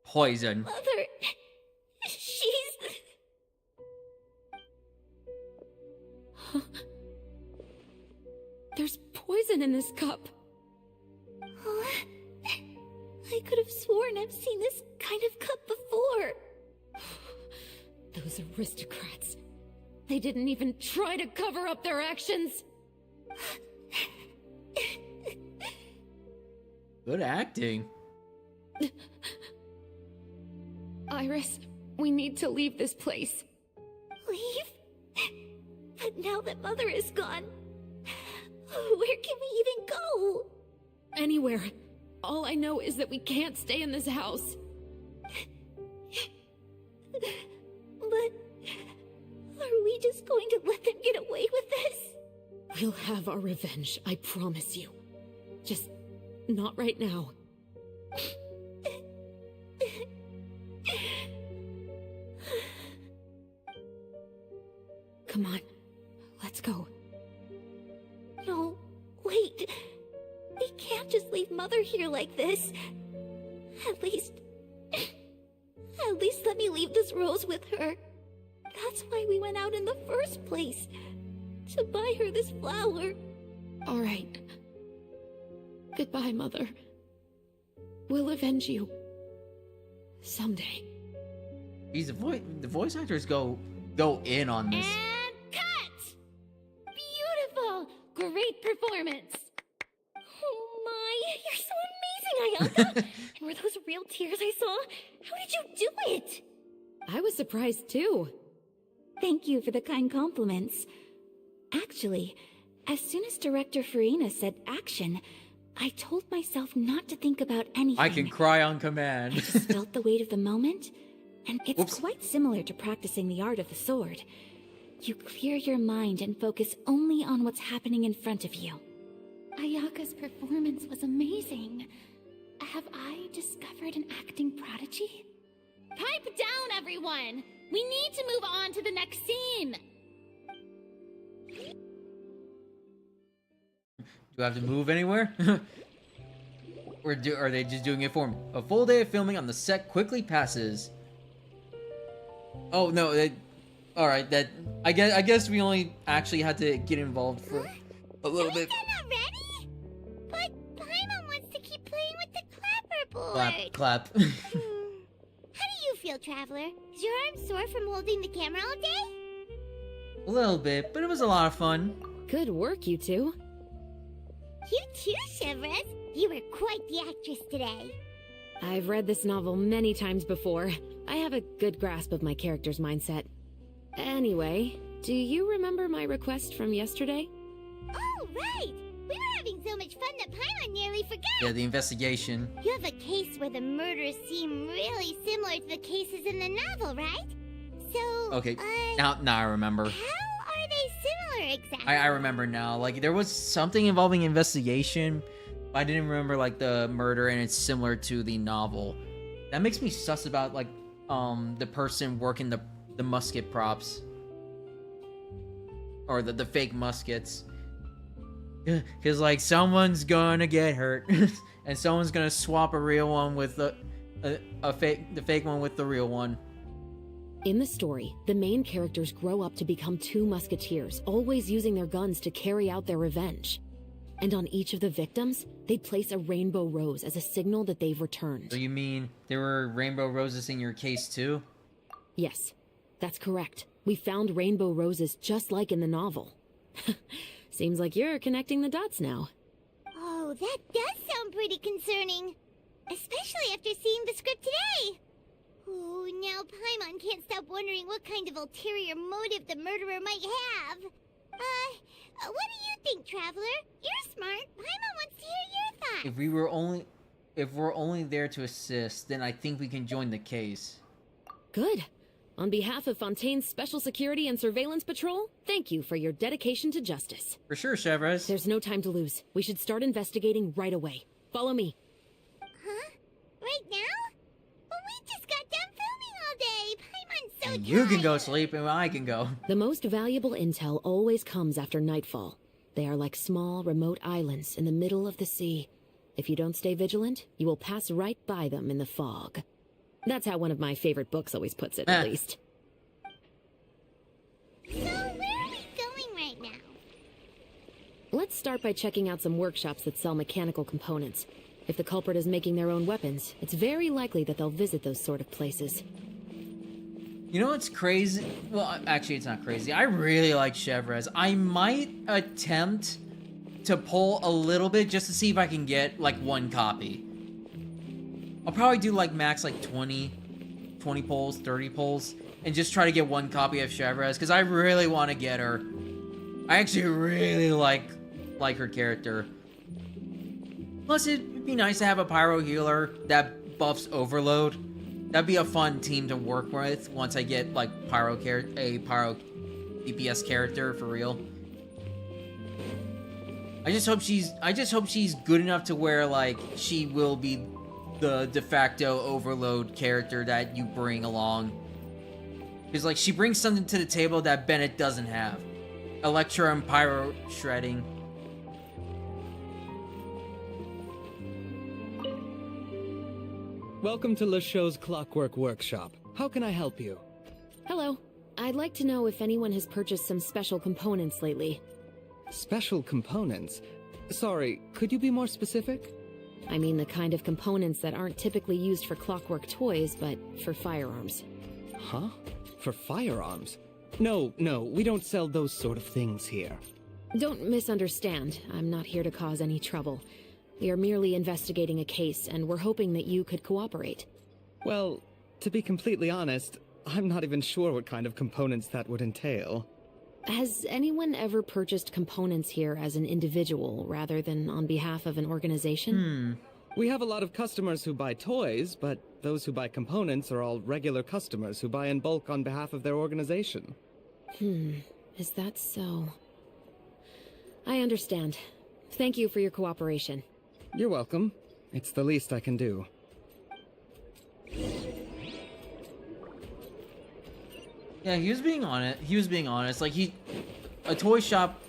Poison. Mother... She's... There's poison in this cup. Huh? I could have sworn I've seen this kind of cup before. Those aristocrats. They didn't even try to cover up their actions. Good acting. Iris, we need to leave this place. Leave? But now that Mother is gone, where can we even go? Anywhere. All I know is that we can't stay in this house. But are we just going to let them get away with this? We'll have our revenge, I promise you. Just not right now. Come on, let's go. No, wait. We can't just leave Mother here like this. At least let me leave this rose with her. That's why we went out in the first place. To buy her this flower. All right. Goodbye, Mother. We'll avenge you. Someday. He's the voice actors go in on this. And cut! Beautiful! Great performance! Oh my, you're so amazing, Ayaka! And were those real tears I saw? How did you do it? I was surprised too. Thank you for the kind compliments. Actually, as soon as Director Farina said action, I told myself not to think about anything. I can cry on I command. just felt the weight of the moment, and it's Whoops. quite similar to practicing the art of the sword. You clear your mind and focus only on what's happening in front of you. Ayaka's performance was amazing. Have I discovered an acting prodigy? Pipe down, everyone! We need to move on to the next scene! Do I have to move anywhere? Or are they just doing it for me? A full day of filming on the set quickly passes. Oh no, alright, I guess we only actually had to get involved for a little bit. Done already? But Paimon wants to keep playing with the clapperboard. Clap. How do you feel, Traveler? Is your arm sore from holding the camera all day? A little bit, but it was a lot of fun. Good work, you two. You too, Chevres. You were quite the actress today. I've read this novel many times before. I have a good grasp of my character's mindset. Anyway, do you remember my request from yesterday? Oh, right. We were having so much fun that Paimon nearly forgot. Yeah, the investigation. You have a case where the murders seem really similar to the cases in the novel, right? So, Okay, now I remember. how are they similar exactly? I remember now. Like, there was something involving investigation. But I didn't remember, like, the murder, and it's similar to the novel. That makes me sus about, like, the person working the musket props. Or the fake muskets. Because, like, someone's gonna get hurt. And someone's gonna swap a real one with the fake one with the real one. In the story, the main characters grow up to become two musketeers, always using their guns to carry out their revenge. And on each of the victims, they place a rainbow rose as a signal that they've returned. So you mean there were rainbow roses in your case too? Yes, that's correct. We found rainbow roses just like in the novel. Seems like you're connecting the dots now. Oh, that does sound pretty concerning. Especially after seeing the script today. Oh, now Paimon can't stop wondering what kind of ulterior motive the murderer might have. What do you think, Traveler? You're smart. Paimon wants to hear your thoughts. If we're only there to assist, then I think we can join the case. Good. On behalf of Fontaine's Special Security and Surveillance Patrol, thank you for your dedication to justice. For sure, Chevres. There's no time to lose. We should start investigating right away. Follow me. Huh? Right now? Well, we just got done filming all day. Paimon's so And you can go sleep and I can go. The most valuable intel always comes after nightfall. They are like small, remote islands in the middle of the sea. If you don't stay vigilant, you will pass right by them in the fog. That's how one of my favorite books always puts it, at least. So, where are we going right now? Let's start by checking out some workshops that sell mechanical components. If the culprit is making their own weapons, it's very likely that they'll visit those sort of places. You know what's crazy? Well, actually, it's not crazy. I really like Chevres. I might attempt to pull a little bit just to see if I can get, like, one copy. I'll probably do, like, max, like, 20 pulls, 30 pulls, and just try to get one copy of Chevres, because I really want to get her. I actually really like her character. Plus, it'd be nice to have a pyro healer that buffs overload. That'd be a fun team to work with once I get, like, a pyro DPS character for real. I just hope she's good enough to where, like, she will be the de facto overload character that you bring along. Because, like, she brings something to the table that Bennett doesn't have. Electro and pyro shredding. Welcome to LeChaux's Clockwork Workshop. How can I help you? Hello. I'd like to know if anyone has purchased some special components lately. Special components? Sorry, could you be more specific? I mean the kind of components that aren't typically used for clockwork toys, but for firearms. Huh? For firearms? No, we don't sell those sort of things here. Don't misunderstand. I'm not here to cause any trouble. We are merely investigating a case, and we're hoping that you could cooperate. Well, to be completely honest, I'm not even sure what kind of components that would entail. Has anyone ever purchased components here as an individual rather than on behalf of an organization? We have a lot of customers who buy toys, but those who buy components are all regular customers who buy in bulk on behalf of their organization. Is that so? I understand. Thank you for your cooperation. You're welcome. It's the least I can do. Yeah, he was being honest. Like, a toy shop,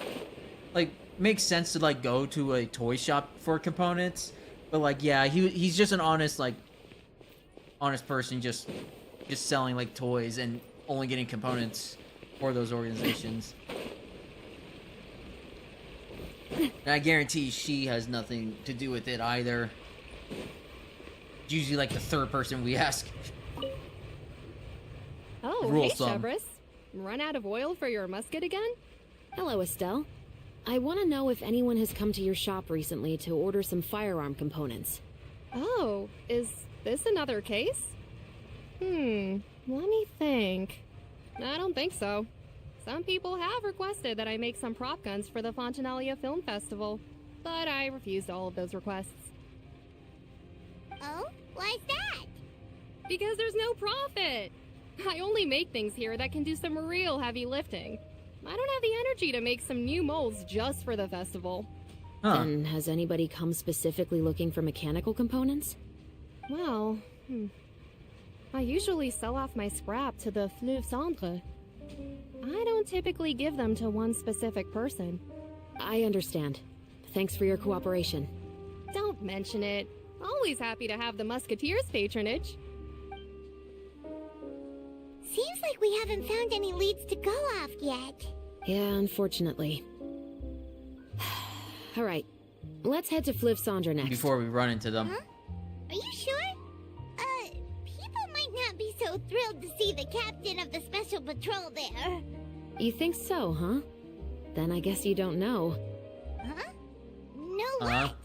like, makes sense to, like, go to a toy shop for components. But, like, yeah, he's just an honest person, just selling, like, toys and only getting components for those organizations. And I guarantee she has nothing to do with it either. It's usually, like, the third person we ask. Oh, Rule hey, some. Chevres. Run out of oil for your musket again? Hello, Estelle. I want to know if anyone has come to your shop recently to order some firearm components. Oh, is this another case? Let me think. I don't think so. Some people have requested that I make some prop guns for the Fontanalia Film Festival, but I refused all of those requests. Oh? Why's that? Because there's no profit! I only make things here that can do some real heavy lifting. I don't have the energy to make some new molds just for the festival. And has anybody come specifically looking for mechanical components? Well, I usually sell off my scrap to the Fleuve Cendre. I don't typically give them to one specific person. I understand. Thanks for your cooperation. Don't mention it. Always happy to have the Musketeers' patronage. Seems like we haven't found any leads to go off yet. Yeah, unfortunately. All right, let's head to Fleuve Cendre next. Before we run into them. Huh? Are you sure? People might not be so thrilled to see the captain of the special patrol there. You think so, huh? Then I guess you don't know. Huh? No what?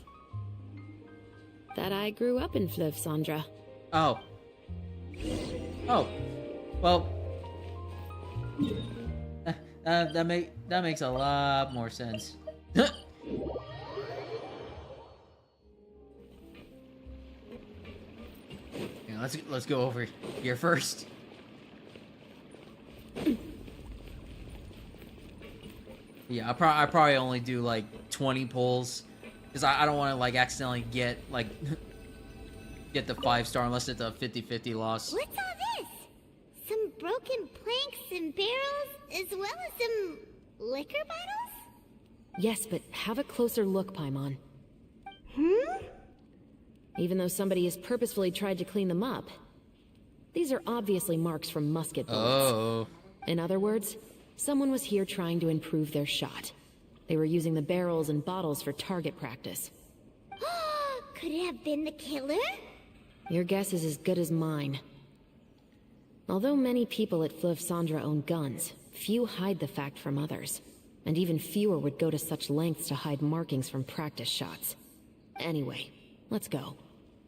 That I grew up in Fleuve Cendre. Oh. Well, that makes a lot more sense. Yeah, let's go over here first. Yeah, I probably only do like 20 pulls because I don't want to like accidentally get the 5-star unless it's a 50-50 loss. What's all this? Some broken planks and barrels, as well as some liquor bottles? Yes, but have a closer look, Paimon. Hmm? Even though somebody has purposefully tried to clean them up, these are obviously marks from musket bullets. Oh. In other words, someone was here trying to improve their shot. They were using the barrels and bottles for target practice. Could it have been the killer? Your guess is as good as mine. Although many people at Fleuve Cendres own guns, few hide the fact from others. And even fewer would go to such lengths to hide markings from practice shots. Anyway, let's go.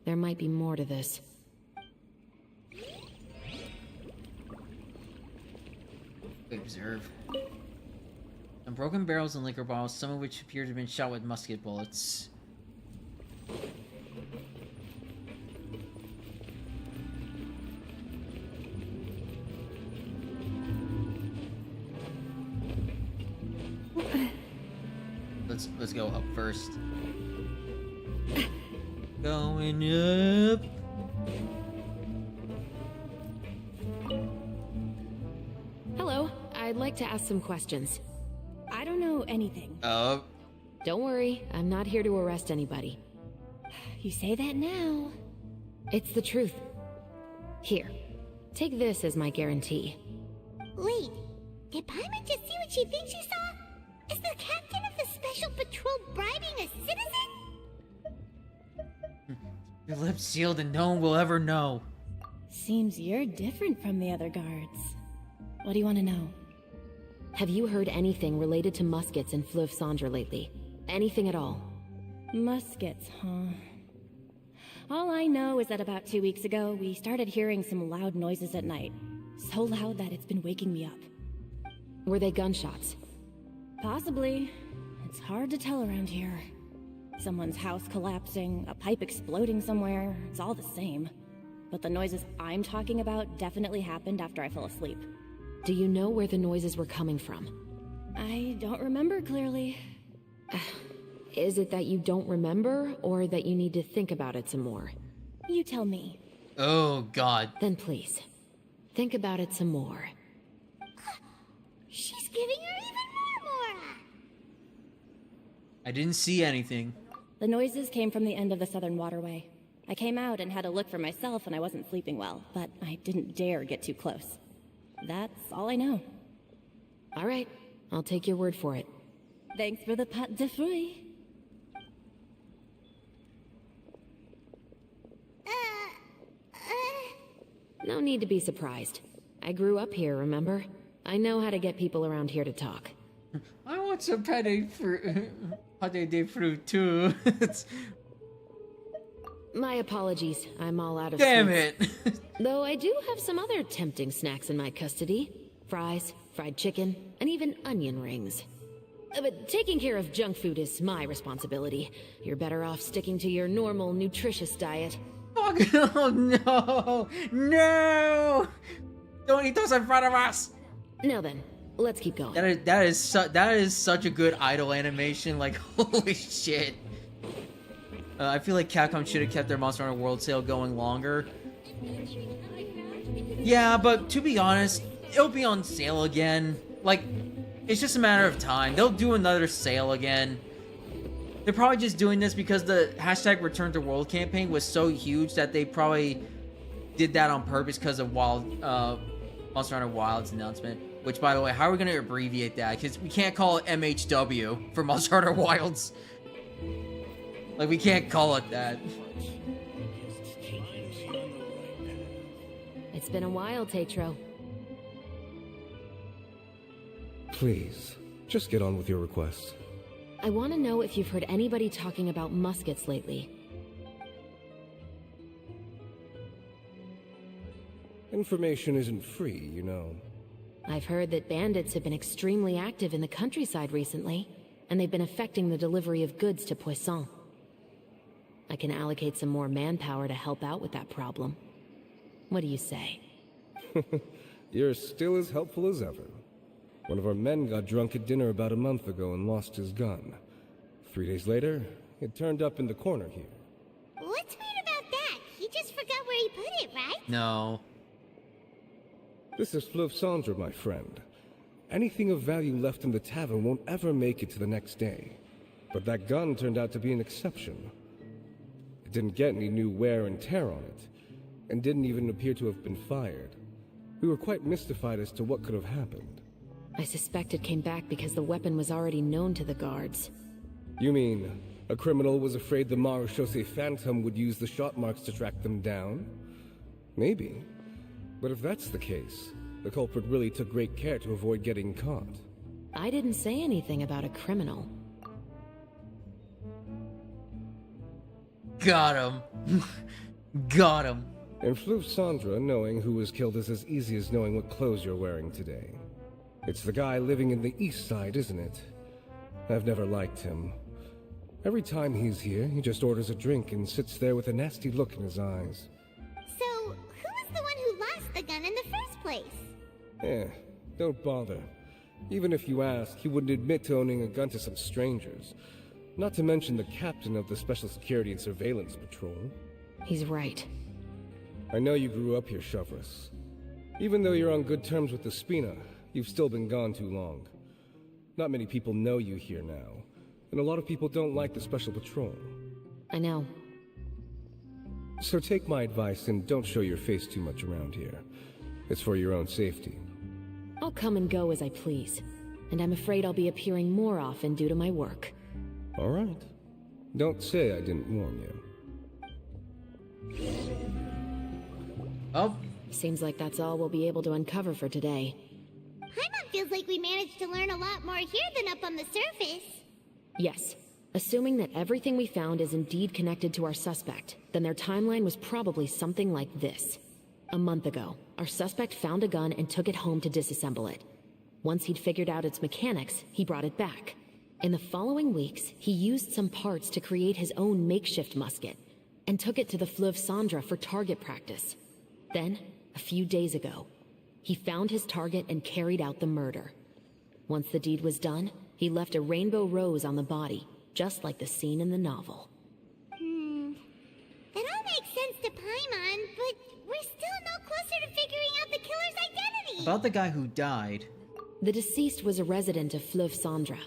There might be more to this. Observe. Some broken barrels and liquor bottles, some of which appear to have been shot with musket bullets. Let's go up first. Going up. Hello, I'd like to ask some questions. I don't know anything. Don't worry, I'm not here to arrest anybody. You say that now. It's the truth. Here, take this as my guarantee. Wait, did Paimon just see what she thinks she saw? Is the captain of the special patrol bribing a citizen? Your lips sealed and no one will ever know. Seems you're different from the other guards. What do you want to know? Have you heard anything related to muskets in Fleuve Cendres lately? Anything at all? Muskets, huh? All I know is that about 2 weeks ago, we started hearing some loud noises at night. So loud that it's been waking me up. Were they gunshots? Possibly. It's hard to tell around here. Someone's house collapsing, a pipe exploding somewhere, it's all the same. But the noises I'm talking about definitely happened after I fell asleep. Do you know where the noises were coming from? I don't remember clearly. Is it that you don't remember, or that you need to think about it some more? You tell me. Oh, God. Then please, think about it some more. She's giving her even more. I didn't see anything. The noises came from the end of the Southern Waterway. I came out and had a look for myself and I wasn't sleeping well, but I didn't dare get too close. That's all I know. All right, I'll take your word for it. Thanks for the pâte de fruits. No need to be surprised. I grew up here, remember? I know how to get people around here to talk. I want some pâte de fruit too. My apologies, I'm all out of Damn sweets. it! Though I do have some other tempting snacks in my custody. Fries, fried chicken, and even onion rings. But taking care of junk food is my responsibility. You're better off sticking to your normal, nutritious diet. Oh no! No! Don't eat those in front of us! Now then, let's keep going. That is such a good idle animation. Like, holy shit! I feel like Capcom should have kept their Monster Hunter World sale going longer. Yeah, but to be honest, it'll be on sale again. Like, it's just a matter of time. They'll do another sale again. They're probably just doing this because the hashtag Return to World campaign was so huge that they probably did that on purpose because of Monster Hunter Wild's announcement. Which, by the way, how are we going to abbreviate that? Because we can't call it MHW for Monster Hunter Wilds. Like, we can't call it that. It's been a while, Tetro. Please, just get on with your request. I want to know if you've heard anybody talking about muskets lately. Information isn't free, you know. I've heard that bandits have been extremely active in the countryside recently, and they've been affecting the delivery of goods to Poisson. I can allocate some more manpower to help out with that problem. What do you say? You're still as helpful as ever. One of our men got drunk at dinner about a month ago and lost his gun. 3 days later, it turned up in the corner here. What's weird about that? He just forgot where he put it, right? No. This is Fleuve Cendre, my friend. Anything of value left in the tavern won't ever make it to the next day. But that gun turned out to be an exception. It didn't get any new wear and tear on it, and didn't even appear to have been fired. We were quite mystified as to what could have happened. I suspect it came back because the weapon was already known to the guards. You mean, a criminal was afraid the Marechaussee Phantom would use the shot marks to track them down? Maybe. But if that's the case, the culprit really took great care to avoid getting caught. I didn't say anything about a criminal. Got him. Got him. In Fleuve Cendre, knowing who was killed is as easy as knowing what clothes you're wearing today. It's the guy living in the east side, isn't it? I've never liked him. Every time he's here, he just orders a drink and sits there with a nasty look in his eyes. So, who was the one who lost the gun in the first place? Don't bother. Even if you ask, he wouldn't admit to owning a gun to some strangers. Not to mention the captain of the Special Security and Surveillance Patrol. He's right. I know you grew up here, Chevreuse. Even though you're on good terms with the Spina, you've still been gone too long. Not many people know you here now, and a lot of people don't like the Special Patrol. I know. So take my advice and don't show your face too much around here. It's for your own safety. I'll come and go as I please, and I'm afraid I'll be appearing more often due to my work. All right. Don't say I didn't warn you. Oh. Seems like that's all we'll be able to uncover for today. Paimon feels like we managed to learn a lot more here than up on the surface. Yes. Assuming that everything we found is indeed connected to our suspect, then their timeline was probably something like this. A month ago, our suspect found a gun and took it home to disassemble it. Once he'd figured out its mechanics, he brought it back. In the following weeks, he used some parts to create his own makeshift musket, and took it to the Fleuve Cendre for target practice. Then, a few days ago, he found his target and carried out the murder. Once the deed was done, he left a rainbow rose on the body, just like the scene in the novel. That all makes sense to Paimon, but we're still no closer to figuring out the killer's identity. About the guy who died. The deceased was a resident of Fleuve Cendre.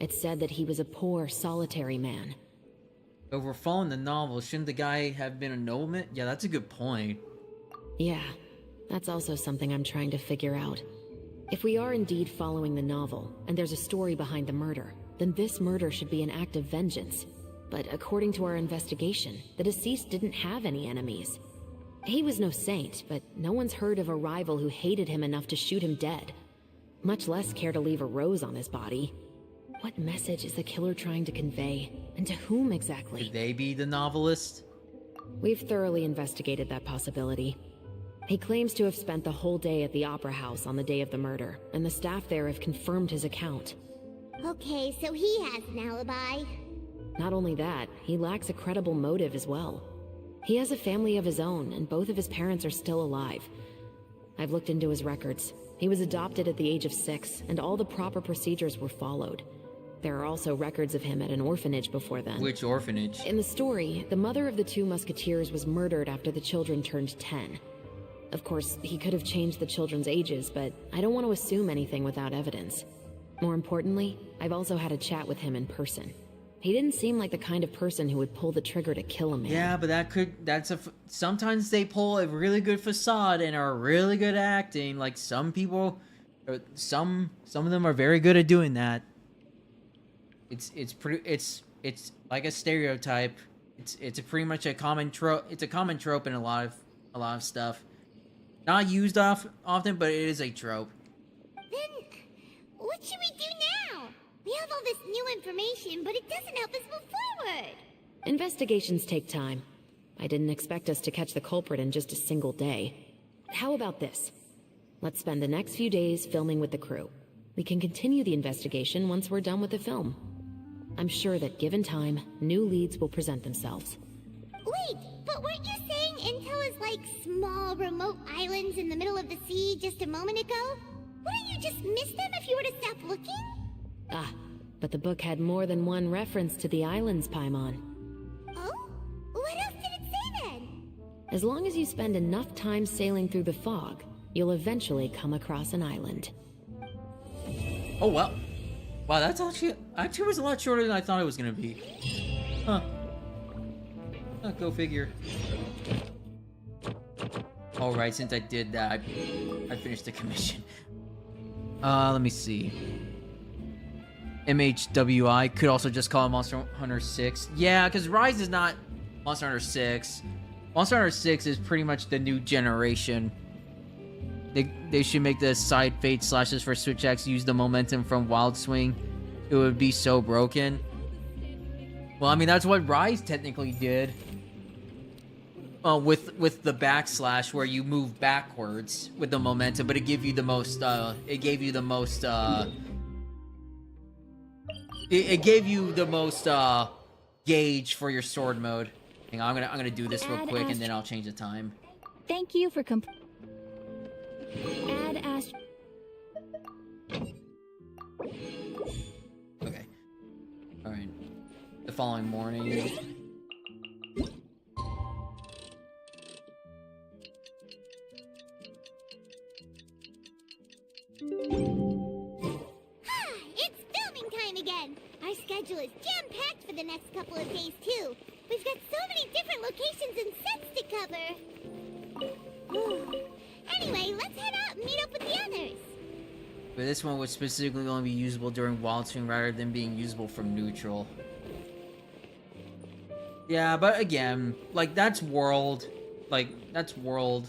It said that he was a poor, solitary man. If we're following the novel, shouldn't the guy have been a nobleman? Yeah, that's a good point. Yeah, that's also something I'm trying to figure out. If we are indeed following the novel, and there's a story behind the murder, then this murder should be an act of vengeance. But according to our investigation, the deceased didn't have any enemies. He was no saint, but no one's heard of a rival who hated him enough to shoot him dead. Much less care to leave a rose on his body. What message is the killer trying to convey? And to whom exactly? Could they be the novelist? We've thoroughly investigated that possibility. He claims to have spent the whole day at the Opera House on the day of the murder, and the staff there have confirmed his account. Okay, so he has an alibi. Not only that, he lacks a credible motive as well. He has a family of his own, and both of his parents are still alive. I've looked into his records. He was adopted at the age of 6, and all the proper procedures were followed. There are also records of him at an orphanage before then. Which orphanage? In the story, the mother of the 2 musketeers was murdered after the children turned 10. Of course, he could have changed the children's ages, but I don't want to assume anything without evidence. More importantly, I've also had a chat with him in person. He didn't seem like the kind of person who would pull the trigger to kill a man. Yeah, but sometimes they pull a really good facade and are really good at acting. Like some people, some of them are very good at doing that. It's like a stereotype. It's pretty much a common trope. It's a common trope in a lot of stuff. Not used often, but it is a trope. Then, what should we do now? We have all this new information, but it doesn't help us move forward. Investigations take time. I didn't expect us to catch the culprit in just a single day. How about this? Let's spend the next few days filming with the crew. We can continue the investigation once we're done with the film. I'm sure that given time, new leads will present themselves. Wait, but weren't you saying Intel is like small, remote islands in the middle of the sea just a moment ago? Wouldn't you just miss them if you were to stop looking? Ah, but the book had more than one reference to the islands, Paimon. Oh? What else did it say then? As long as you spend enough time sailing through the fog, you'll eventually come across an island. Oh, well. Wow, that's actually was a lot shorter than I thought it was gonna be. Huh. Go figure. Alright, since I did that, I finished the commission. Let me see. MHWI could also just call it Monster Hunter 6. Yeah, because Rise is not Monster Hunter 6. Monster Hunter 6 is pretty much the new generation. They should make the side fate slashes for Switch X use the momentum from Wild Swing. It would be so broken. Well, I mean, that's what Rise technically did. With the backslash where you move backwards with the momentum, but it gave you the most, it gave you the most gauge for your sword mode. Hang on, I'm gonna do this real quick and then I'll change the time. Thank you for Add Ast. Okay. Alright. The following morning. It's filming time again! Our schedule is jam-packed for the next couple of days, too. We've got so many different locations and sets to cover. Anyway, let's head out and meet up with the others. But this one would specifically only be usable during Wild Swing rather than being usable from neutral. Yeah, but again, like, that's World. Like, that's World.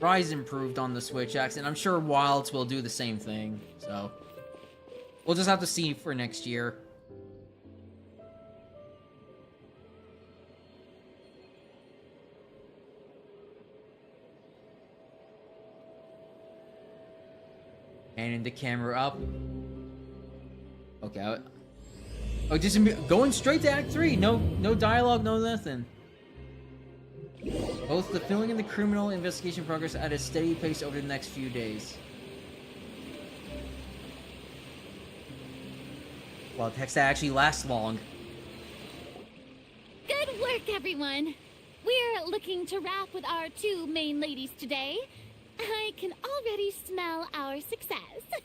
Rise improved on the Switch X, and I'm sure Wilds will do the same thing, so... We'll just have to see for next year. Handing the camera up. Okay. Oh, just going straight to Act 3. No dialogue, no nothing. Both the filming and the criminal investigation progress at a steady pace over the next few days. Well, text that actually lasts long. Good work, everyone. We're looking to wrap with our two main ladies today. I can already smell our success.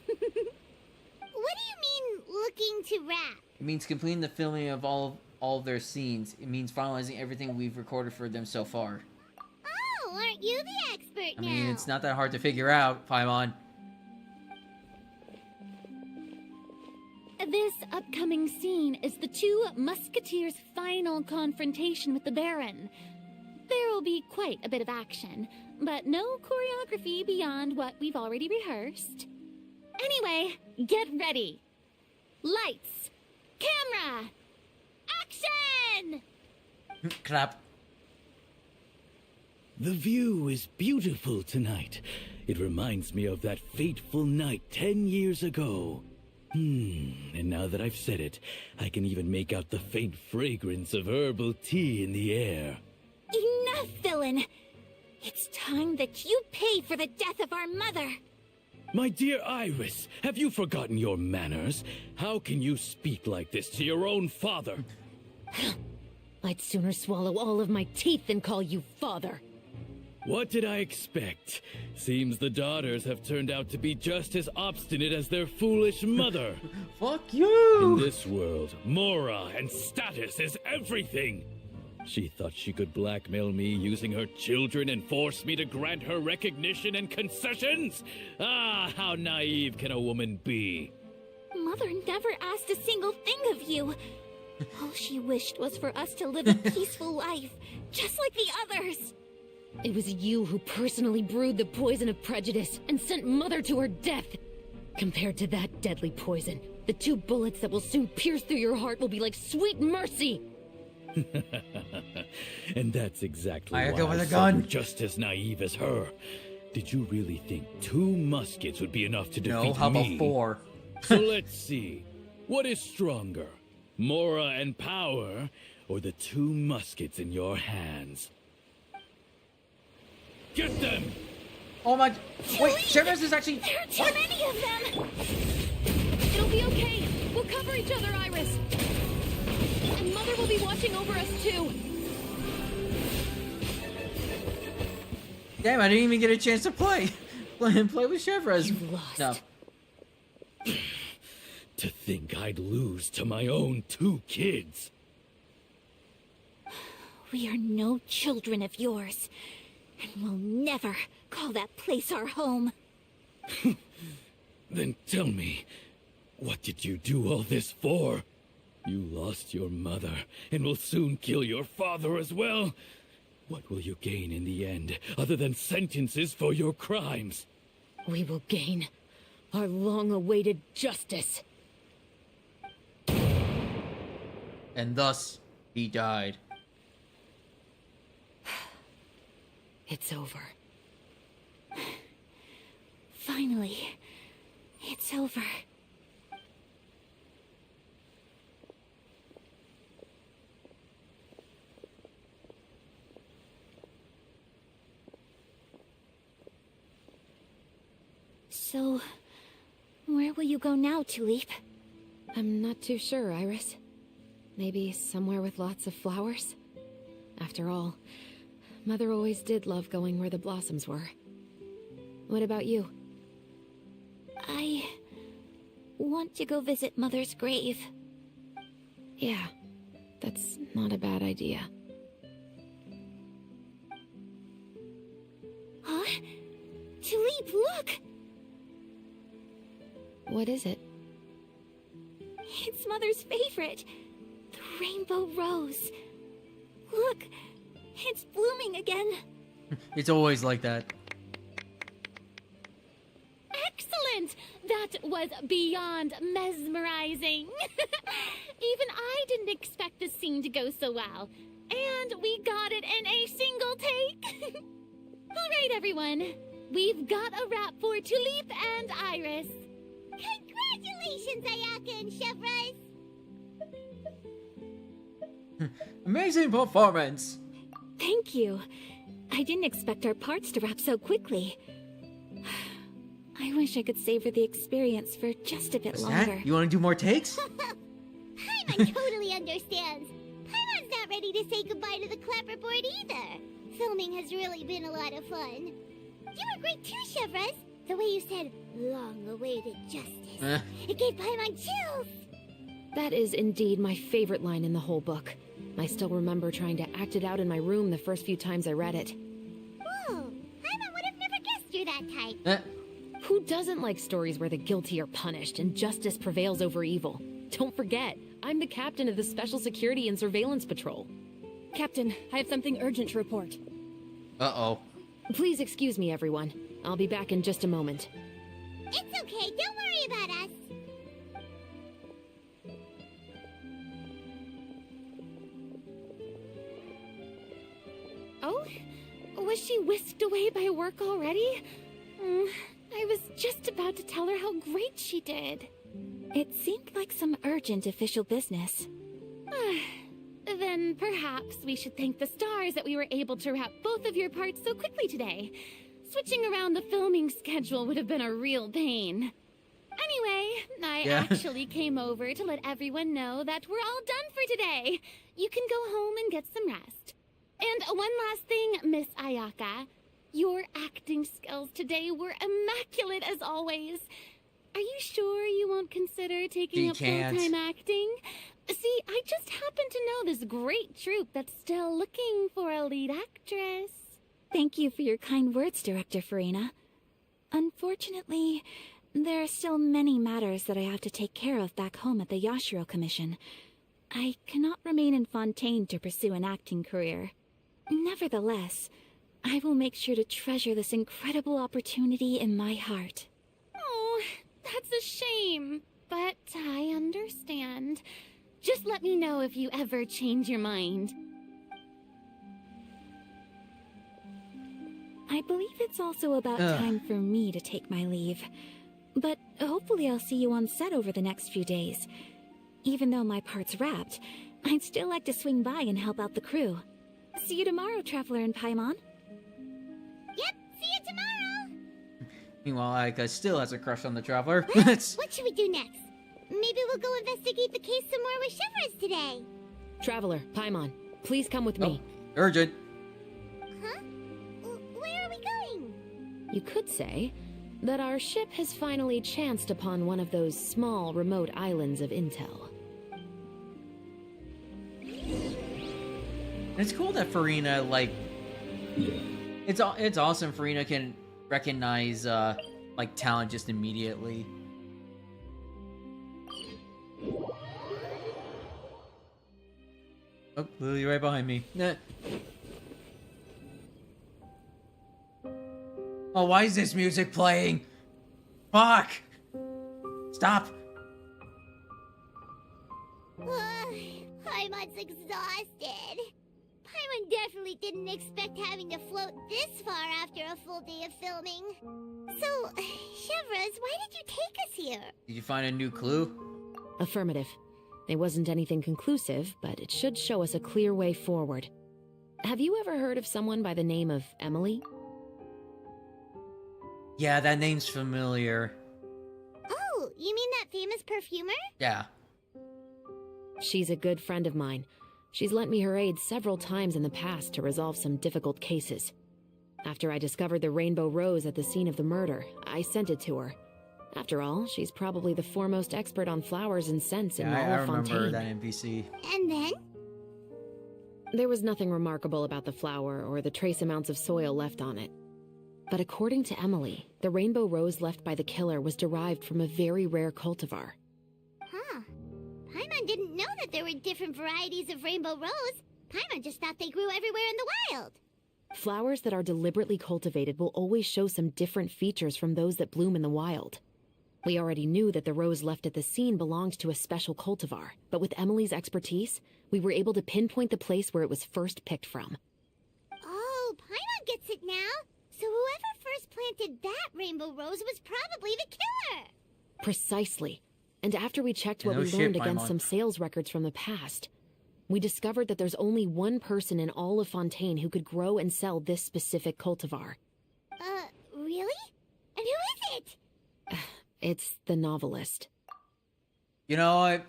What do you mean, looking to wrap? It means completing the filming of all of their scenes. It means finalizing everything we've recorded for them so far. Oh, aren't you the expert now? I mean, it's not that hard to figure out, Paimon. This upcoming scene is the two musketeers' final confrontation with the Baron. There will be quite a bit of action, but no choreography beyond what we've already rehearsed. Anyway, get ready. Lights, camera, action! Clap. The view is beautiful tonight. It reminds me of that fateful night 10 years ago. And now that I've said it, I can even make out the faint fragrance of herbal tea in the air. Enough, villain! It's time that you pay for the death of our mother! My dear Iris, have you forgotten your manners? How can you speak like this to your own father? I'd sooner swallow all of my teeth than call you father. What did I expect? Seems the daughters have turned out to be just as obstinate as their foolish mother. Fuck you! In this world, Mora and status is everything. She thought she could blackmail me using her children and force me to grant her recognition and concessions? Ah, how naive can a woman be? Mother never asked a single thing of you. All she wished was for us to live a peaceful life, just like the others. It was you who personally brewed the poison of prejudice and sent Mother to her death. Compared to that deadly poison, the 2 bullets that will soon pierce through your heart will be like sweet mercy. And that's exactly I why go with I a said gun. you're just as naive as her. Did you really think 2 muskets would be enough to defeat me? No, how about 4? So let's see. What is stronger? Mora and power, or the 2 muskets in your hands? Get them! Oh my... Wait, Sheriff is actually... There are too many of them! It'll be okay. We'll cover each other, Iris. And Mother will be watching over us, too. Damn, I didn't even get a chance to play. play with Chevres. You lost. No. To think I'd lose to my own 2 kids. We are no children of yours, and we'll never call that place our home. Then tell me, what did you do all this for? You lost your mother, and will soon kill your father as well. What will you gain in the end, other than sentences for your crimes? We will gain our long-awaited justice. And thus, he died. It's over. Finally, it's over. So, where will you go now, Tulip? I'm not too sure, Iris. Maybe somewhere with lots of flowers? After all, Mother always did love going where the blossoms were. What about you? I want to go visit Mother's grave. Yeah, that's not a bad idea. Huh? Tulip, look! What is it? It's Mother's favorite. The rainbow rose. Look, it's blooming again. It's always like that. Excellent! That was beyond mesmerizing. Even I didn't expect this scene to go so well. And we got it in a single take. All right, everyone. We've got a wrap for Tulip and Iris. Congratulations, Ayaka and Chevres! Amazing performance. Thank you. I didn't expect our parts to wrap so quickly. I wish I could savor the experience for just a bit What's longer. that? You want to do more takes? Paimon totally understands. Paimon's not ready to say goodbye to the clapperboard either. Filming has really been a lot of fun. You were great too, Chevres. The way you said, long-awaited justice. It gave Paimon chills. That is indeed my favorite line in the whole book. I still remember trying to act it out in my room the first few times I read it. Whoa, Paimon would have never guessed you're that type. Who doesn't like stories where the guilty are punished and justice prevails over evil? Don't forget, I'm the captain of the Special Security and Surveillance Patrol. Captain, I have something urgent to report. Uh-oh. Please excuse me, everyone. I'll be back in just a moment. It's okay, don't worry about us. Oh? Was she whisked away by work already? I was just about to tell her how great she did. It seemed like some urgent official business. Then perhaps we should thank the stars that we were able to wrap both of your parts so quickly today. Switching around the filming schedule would have been a real pain. Anyway, I actually came over to let everyone know that we're all done for today. You can go home and get some rest. And one last thing, Miss Ayaka. Your acting skills today were immaculate as always. Are you sure you won't consider taking up full-time acting? See, I just happen to know this great troupe that's still looking for a lead actress. Thank you for your kind words, Director Farina. Unfortunately, there are still many matters that I have to take care of back home at the Yashiro Commission. I cannot remain in Fontaine to pursue an acting career. Nevertheless, I will make sure to treasure this incredible opportunity in my heart. Oh, that's a shame, but I understand. Just let me know if you ever change your mind. I believe it's also about time for me to take my leave. But hopefully I'll see you on set over the next few days. Even though my part's wrapped, I'd still like to swing by and help out the crew. See you tomorrow, Traveler and Paimon. Yep, see you tomorrow. Meanwhile, Ayaka still has a crush on the Traveler. What should we do next? Maybe we'll go investigate the case some more with Chevres today. Traveler, Paimon, please come with me. Urgent. Huh? Where are we going? You could say, that our ship has finally chanced upon one of those small, remote islands of intel. It's cool that Farina, like, it's awesome Farina can recognize, like, talent just immediately. Oh, Lily right behind me. Nah. Oh, why is this music playing? Fuck! Stop! Paimon's exhausted. Paimon definitely didn't expect having to float this far after a full day of filming. So, Chevraz, why did you take us here? Did you find a new clue? Affirmative. It wasn't anything conclusive, but it should show us a clear way forward. Have you ever heard of someone by the name of Emily? Yeah, that name's familiar. Oh, you mean that famous perfumer? Yeah. She's a good friend of mine. She's lent me her aid several times in the past to resolve some difficult cases. After I discovered the rainbow rose at the scene of the murder, I sent it to her. After all, she's probably the foremost expert on flowers and scents in all I of remember Fontaine. that NPC. And then? There was nothing remarkable about the flower or the trace amounts of soil left on it. But according to Emily, the rainbow rose left by the killer was derived from a very rare cultivar. Huh. Paimon didn't know that there were different varieties of rainbow rose. Paimon just thought they grew everywhere in the wild. Flowers that are deliberately cultivated will always show some different features from those that bloom in the wild. We already knew that the rose left at the scene belonged to a special cultivar, but with Emily's expertise, we were able to pinpoint the place where it was first picked from. Oh, Paimon gets it now. So whoever first planted that rainbow rose was probably the killer. Precisely. And after we checked what No we shit, learned against Paimon. some sales records from the past, we discovered that there's only one person in all of Fontaine who could grow and sell this specific cultivar. Really? And who is it? It's the novelist. You know,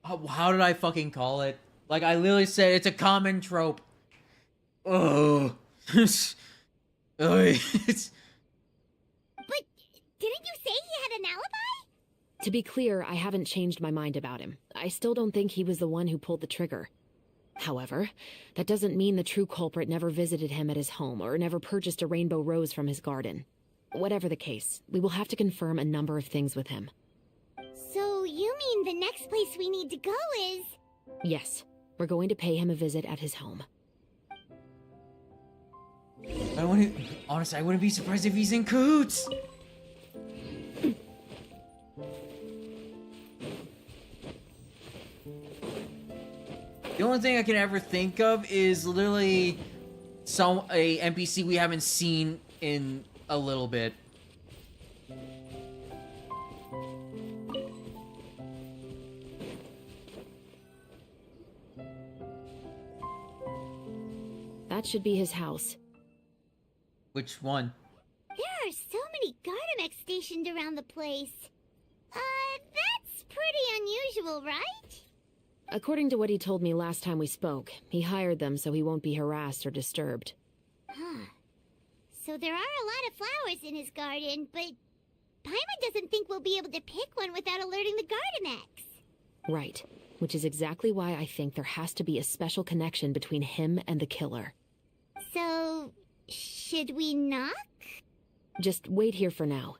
how did I fucking call it? Like, I literally said it's a common trope. Oh. It's... But didn't you say he had an alibi? To be clear, I haven't changed my mind about him. I still don't think he was the one who pulled the trigger. However, that doesn't mean the true culprit never visited him at his home or never purchased a rainbow rose from his garden. Whatever the case, we will have to confirm a number of things with him. So you mean the next place we need to go is... Yes, we're going to pay him a visit at his home. Honestly, I wouldn't be surprised if he's in cahoots. The only thing I can ever think of is literally a NPC we haven't seen in a little bit. That should be his house. Which one? There are so many Gardamex stationed around the place. That's pretty unusual, right? According to what he told me last time we spoke, he hired them so he won't be harassed or disturbed. Huh. So there are a lot of flowers in his garden, but Paimon doesn't think we'll be able to pick one without alerting the Gardamex. Right, which is exactly why I think there has to be a special connection between him and the killer. So, should we knock? Just wait here for now.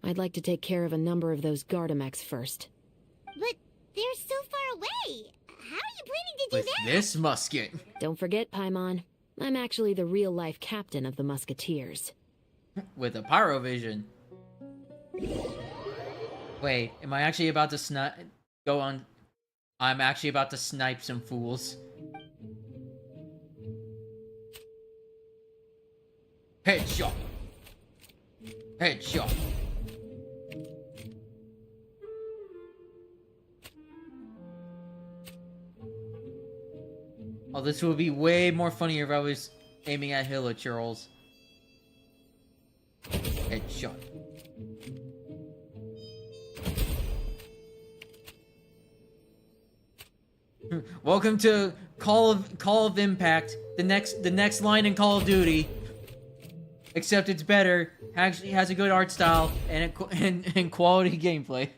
I'd like to take care of a number of those Gardamex first. But they're so far away. How are you planning to do With that? this musket. Don't forget, Paimon, I'm actually the real-life captain of the Musketeers. With a pyrovision. Wait, am I actually about to go on? I'm actually about to snipe some fools. Headshot. Headshot. Oh, this would be way more funnier if I was aiming at Hilichurls. Headshot. Welcome to Call of Impact, the next line in Call of Duty. except it's better. Actually has a good art style and quality gameplay.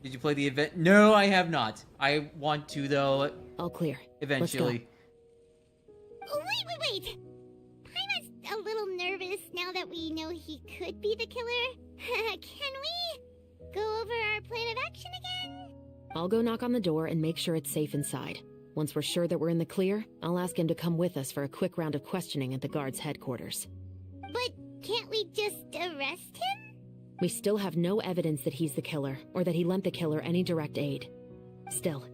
Did you play the event? No, I have not. I want to though. All clear. Eventually. Oh, wait. Paimon's a little nervous now that we know he could be the killer. Can we go over our plan of action again? I'll go knock on the door and make sure it's safe inside. Once we're sure that we're in the clear, I'll ask him to come with us for a quick round of questioning at the guard's headquarters. But can't we just arrest him? We still have no evidence that he's the killer, or that he lent the killer any direct aid. Still,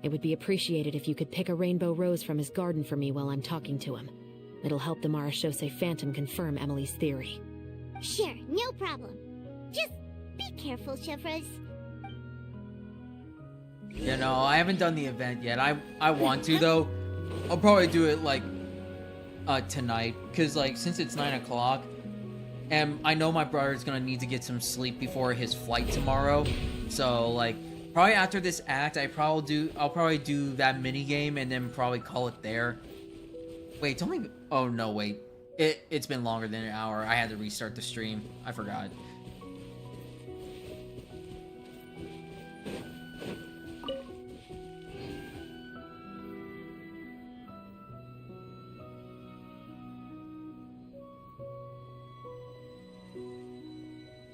it would be appreciated if you could pick a rainbow rose from his garden for me while I'm talking to him. It'll help the Marachose Phantom confirm Emily's theory. Sure, no problem. Just be careful, Chevros. You know, I haven't done the event yet. I want to though. I'll probably do it like tonight, cause like since it's 9 o'clock, and I know my brother's gonna need to get some sleep before his flight tomorrow. So like probably after this act, I'll probably do that mini game and then probably call it there. Wait, it's only. Oh no, wait. It's been longer than an hour. I had to restart the stream. I forgot.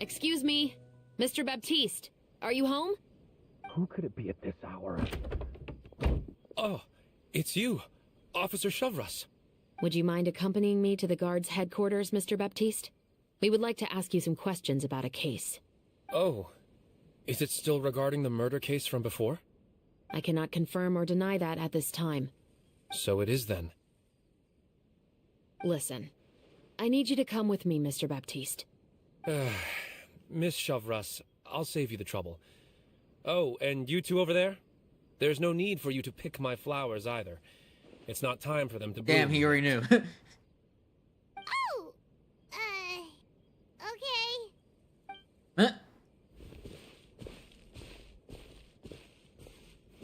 Excuse me, Mr. Baptiste, are you home? Who could it be at this hour? Oh, it's you, Officer Chevros. Would you mind accompanying me to the guard's headquarters, Mr. Baptiste? We would like to ask you some questions about a case. Oh, is it still regarding the murder case from before? I cannot confirm or deny that at this time. So it is then. Listen, I need you to come with me, Mr. Baptiste. Miss Chevros, I'll save you the trouble. Oh, and you two over there? There's no need for you to pick my flowers either. It's not time for them to bloom. Damn, he already knew. Oh! Okay. Huh?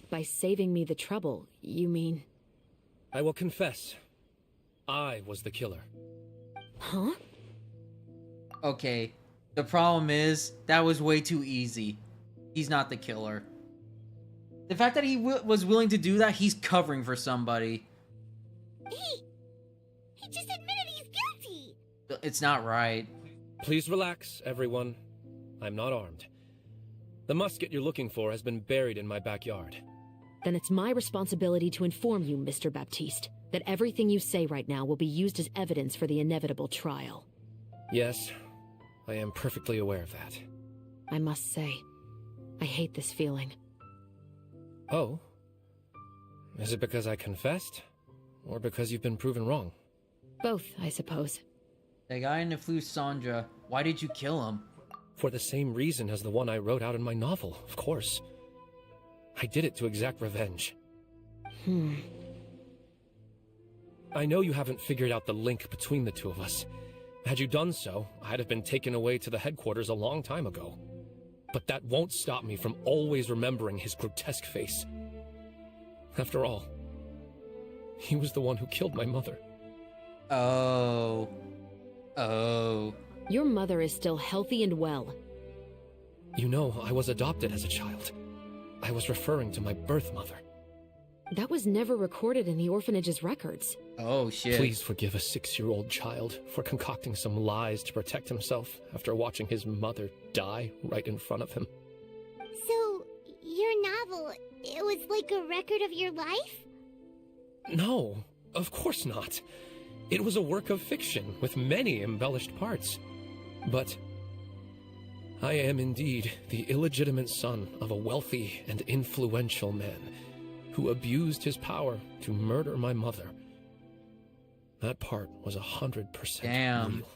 By saving me the trouble, you mean... I will confess. I was the killer. Huh? Okay. The problem is, that was way too easy. He's not the killer. The fact that he was willing to do that, he's covering for somebody. He just admitted he's guilty. It's not right. Please relax, everyone. I'm not armed. The musket you're looking for has been buried in my backyard. Then it's my responsibility to inform you, Mr. Baptiste, that everything you say right now will be used as evidence for the inevitable trial. Yes, I am perfectly aware of that. I must say, I hate this feeling. Oh? Is it because I confessed? Or because you've been proven wrong? Both, I suppose. The guy in the flute, Sandra, why did you kill him? For the same reason as the one I wrote out in my novel, of course. I did it to exact revenge. I know you haven't figured out the link between the two of us. Had you done so, I'd have been taken away to the headquarters a long time ago. But that won't stop me from always remembering his grotesque face. After all, he was the one who killed my mother. Oh. Your mother is still healthy and well. You know, I was adopted as a child. I was referring to my birth mother. That was never recorded in the orphanage's records. Oh, shit. Please forgive a 6-year-old child for concocting some lies to protect himself after watching his mother die right in front of him. So, your novel, it was like a record of your life? No, of course not. It was a work of fiction with many embellished parts. But I am indeed the illegitimate son of a wealthy and influential man who abused his power to murder my mother. That part was 100% real.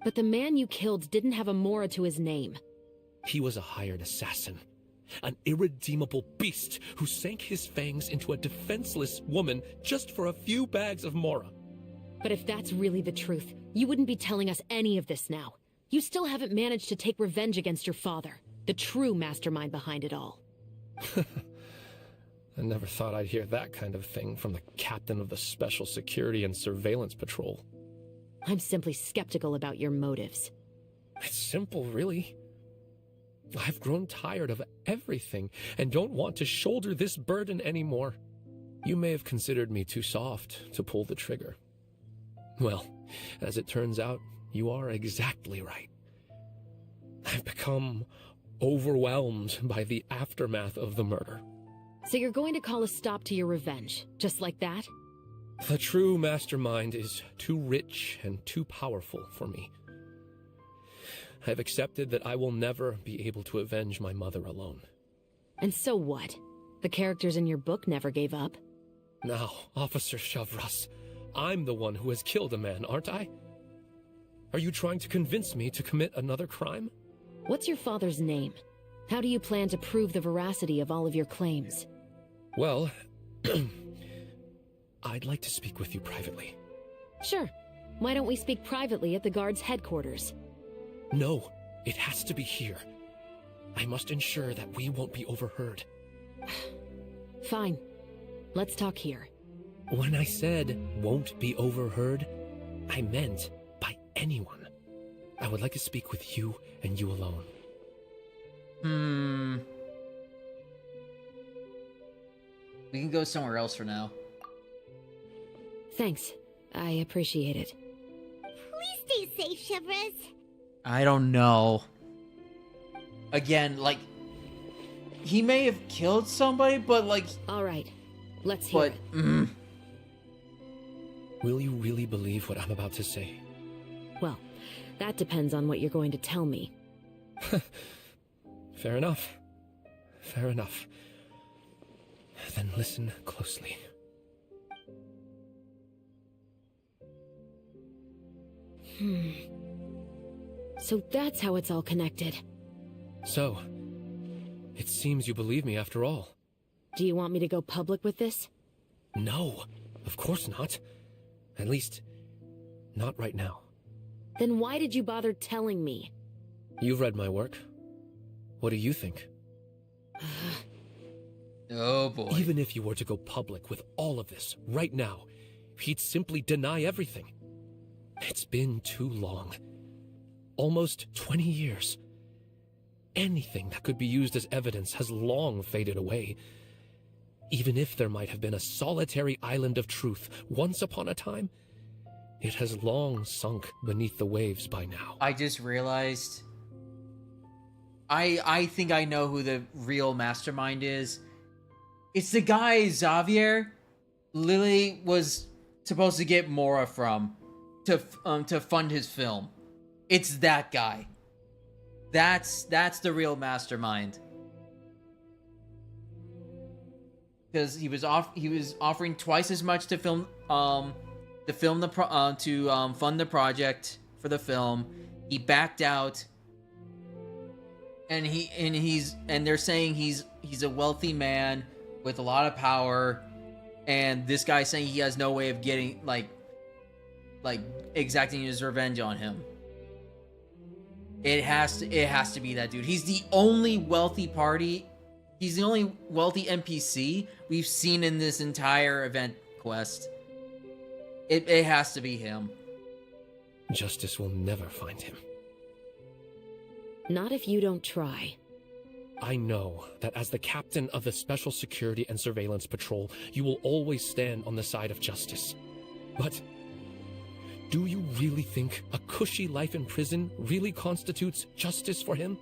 But the man you killed didn't have a Mora to his name. He was a hired assassin. An irredeemable beast who sank his fangs into a defenseless woman just for a few bags of Mora. But if that's really the truth, you wouldn't be telling us any of this now. You still haven't managed to take revenge against your father, the true mastermind behind it all. I never thought I'd hear that kind of thing from the captain of the Special Security and Surveillance Patrol. I'm simply skeptical about your motives. It's simple, really. I've grown tired of everything and don't want to shoulder this burden anymore. You may have considered me too soft to pull the trigger. Well, as it turns out, you are exactly right. I've become overwhelmed by the aftermath of the murder. So you're going to call a stop to your revenge, just like that? The true mastermind is too rich and too powerful for me. I've accepted that I will never be able to avenge my mother alone. And so what? The characters in your book never gave up. Now, Officer Shavras, I'm the one who has killed a man, aren't I? Are you trying to convince me to commit another crime? What's your father's name? How do you plan to prove the veracity of all of your claims? Well, I'd like to speak with you privately. Sure. Why don't we speak privately at the guard's headquarters? No, it has to be here. I must ensure that we won't be overheard. Fine. Let's talk here. When I said won't be overheard, I meant by anyone. I would like to speak with you and you alone. We can go somewhere else for now. Thanks. I appreciate it. Please stay safe, Shavras. I don't know. Again, like, he may have killed somebody, but like... Alright, let's hear it. Will you really believe what I'm about to say? Well, that depends on what you're going to tell me. Fair enough. Fair enough. Then listen closely. So that's how it's all connected. So, it seems you believe me after all. Do you want me to go public with this? No, of course not. At least, not right now. Then why did you bother telling me? You've read my work. What do you think? Oh boy. Even if you were to go public with all of this right now, he'd simply deny everything. It's been too long. Almost 20 years. Anything that could be used as evidence has long faded away. Even if there might have been a solitary island of truth once upon a time, it has long sunk beneath the waves by now. I just realized... I think I know who the real mastermind is. It's the guy Xavier Lily was supposed to get Mora from to fund his film. It's that guy. That's the real mastermind. Because he was offering twice as much to film fund the project for the film. He backed out. And they're saying he's a wealthy man with a lot of power, and this guy's saying he has no way of getting like exacting his revenge on him. It has to be that dude. He's the only wealthy party. He's the only wealthy NPC we've seen in this entire event quest. It has to be him. Justice will never find him. Not if you don't try. I know that as the captain of the Special Security and Surveillance Patrol, you will always stand on the side of justice. But do you really think a cushy life in prison really constitutes justice for him?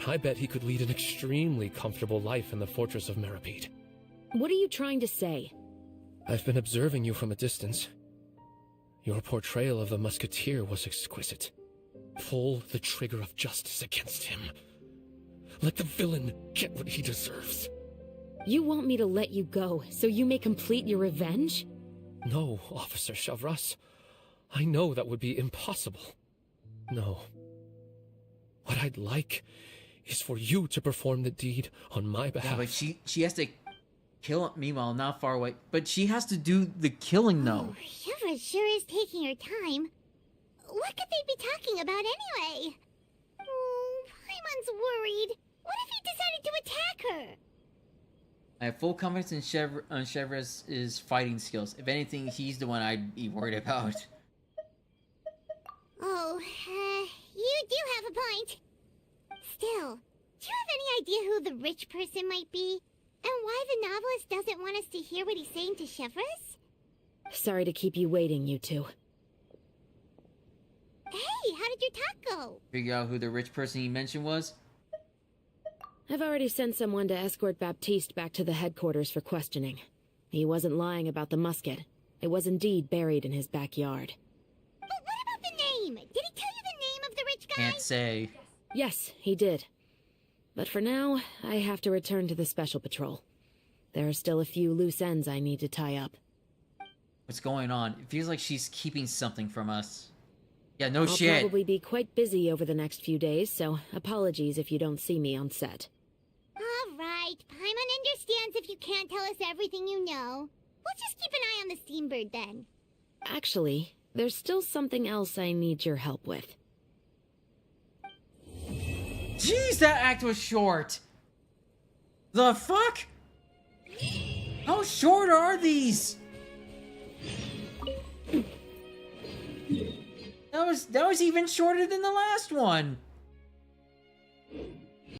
I bet he could lead an extremely comfortable life in the fortress of Meripede. What are you trying to say? I've been observing you from a distance. Your portrayal of the musketeer was exquisite. Pull the trigger of justice against him. Let the villain get what he deserves. You want me to let you go so you may complete your revenge? No, Officer Shavras. I know that would be impossible. No. What I'd like is for you to perform the deed on my behalf. Yeah, but she has to kill him. Meanwhile, not far away. But she has to do the killing, though. Shavras sure is taking her time. What could they be talking about anyway? Oh, Paimon's worried. What if he decided to attack her? I have full confidence in Chevre's fighting skills. If anything, he's the one I'd be worried about. Oh, you do have a point. Still, do you have any idea who the rich person might be? And why the novelist doesn't want us to hear what he's saying to Chevre's? Sorry to keep you waiting, you two. Hey, how did your talk go? Figure out who the rich person he mentioned was? I've already sent someone to escort Baptiste back to the headquarters for questioning. He wasn't lying about the musket. It was indeed buried in his backyard. But what about the name? Did he tell you the name of the rich guy? Can't say. Yes, he did. But for now, I have to return to the Special Patrol. There are still a few loose ends I need to tie up. What's going on? It feels like she's keeping something from us. Yeah, no I'll shit. probably be quite busy over the next few days, so apologies if you don't see me on set. All right, Paimon understands if you can't tell us everything you know. We'll just keep an eye on the Steambird then. Actually, there's still something else I need your help with. Jeez, that act was short. The fuck? How short are these? That was even shorter than the last one.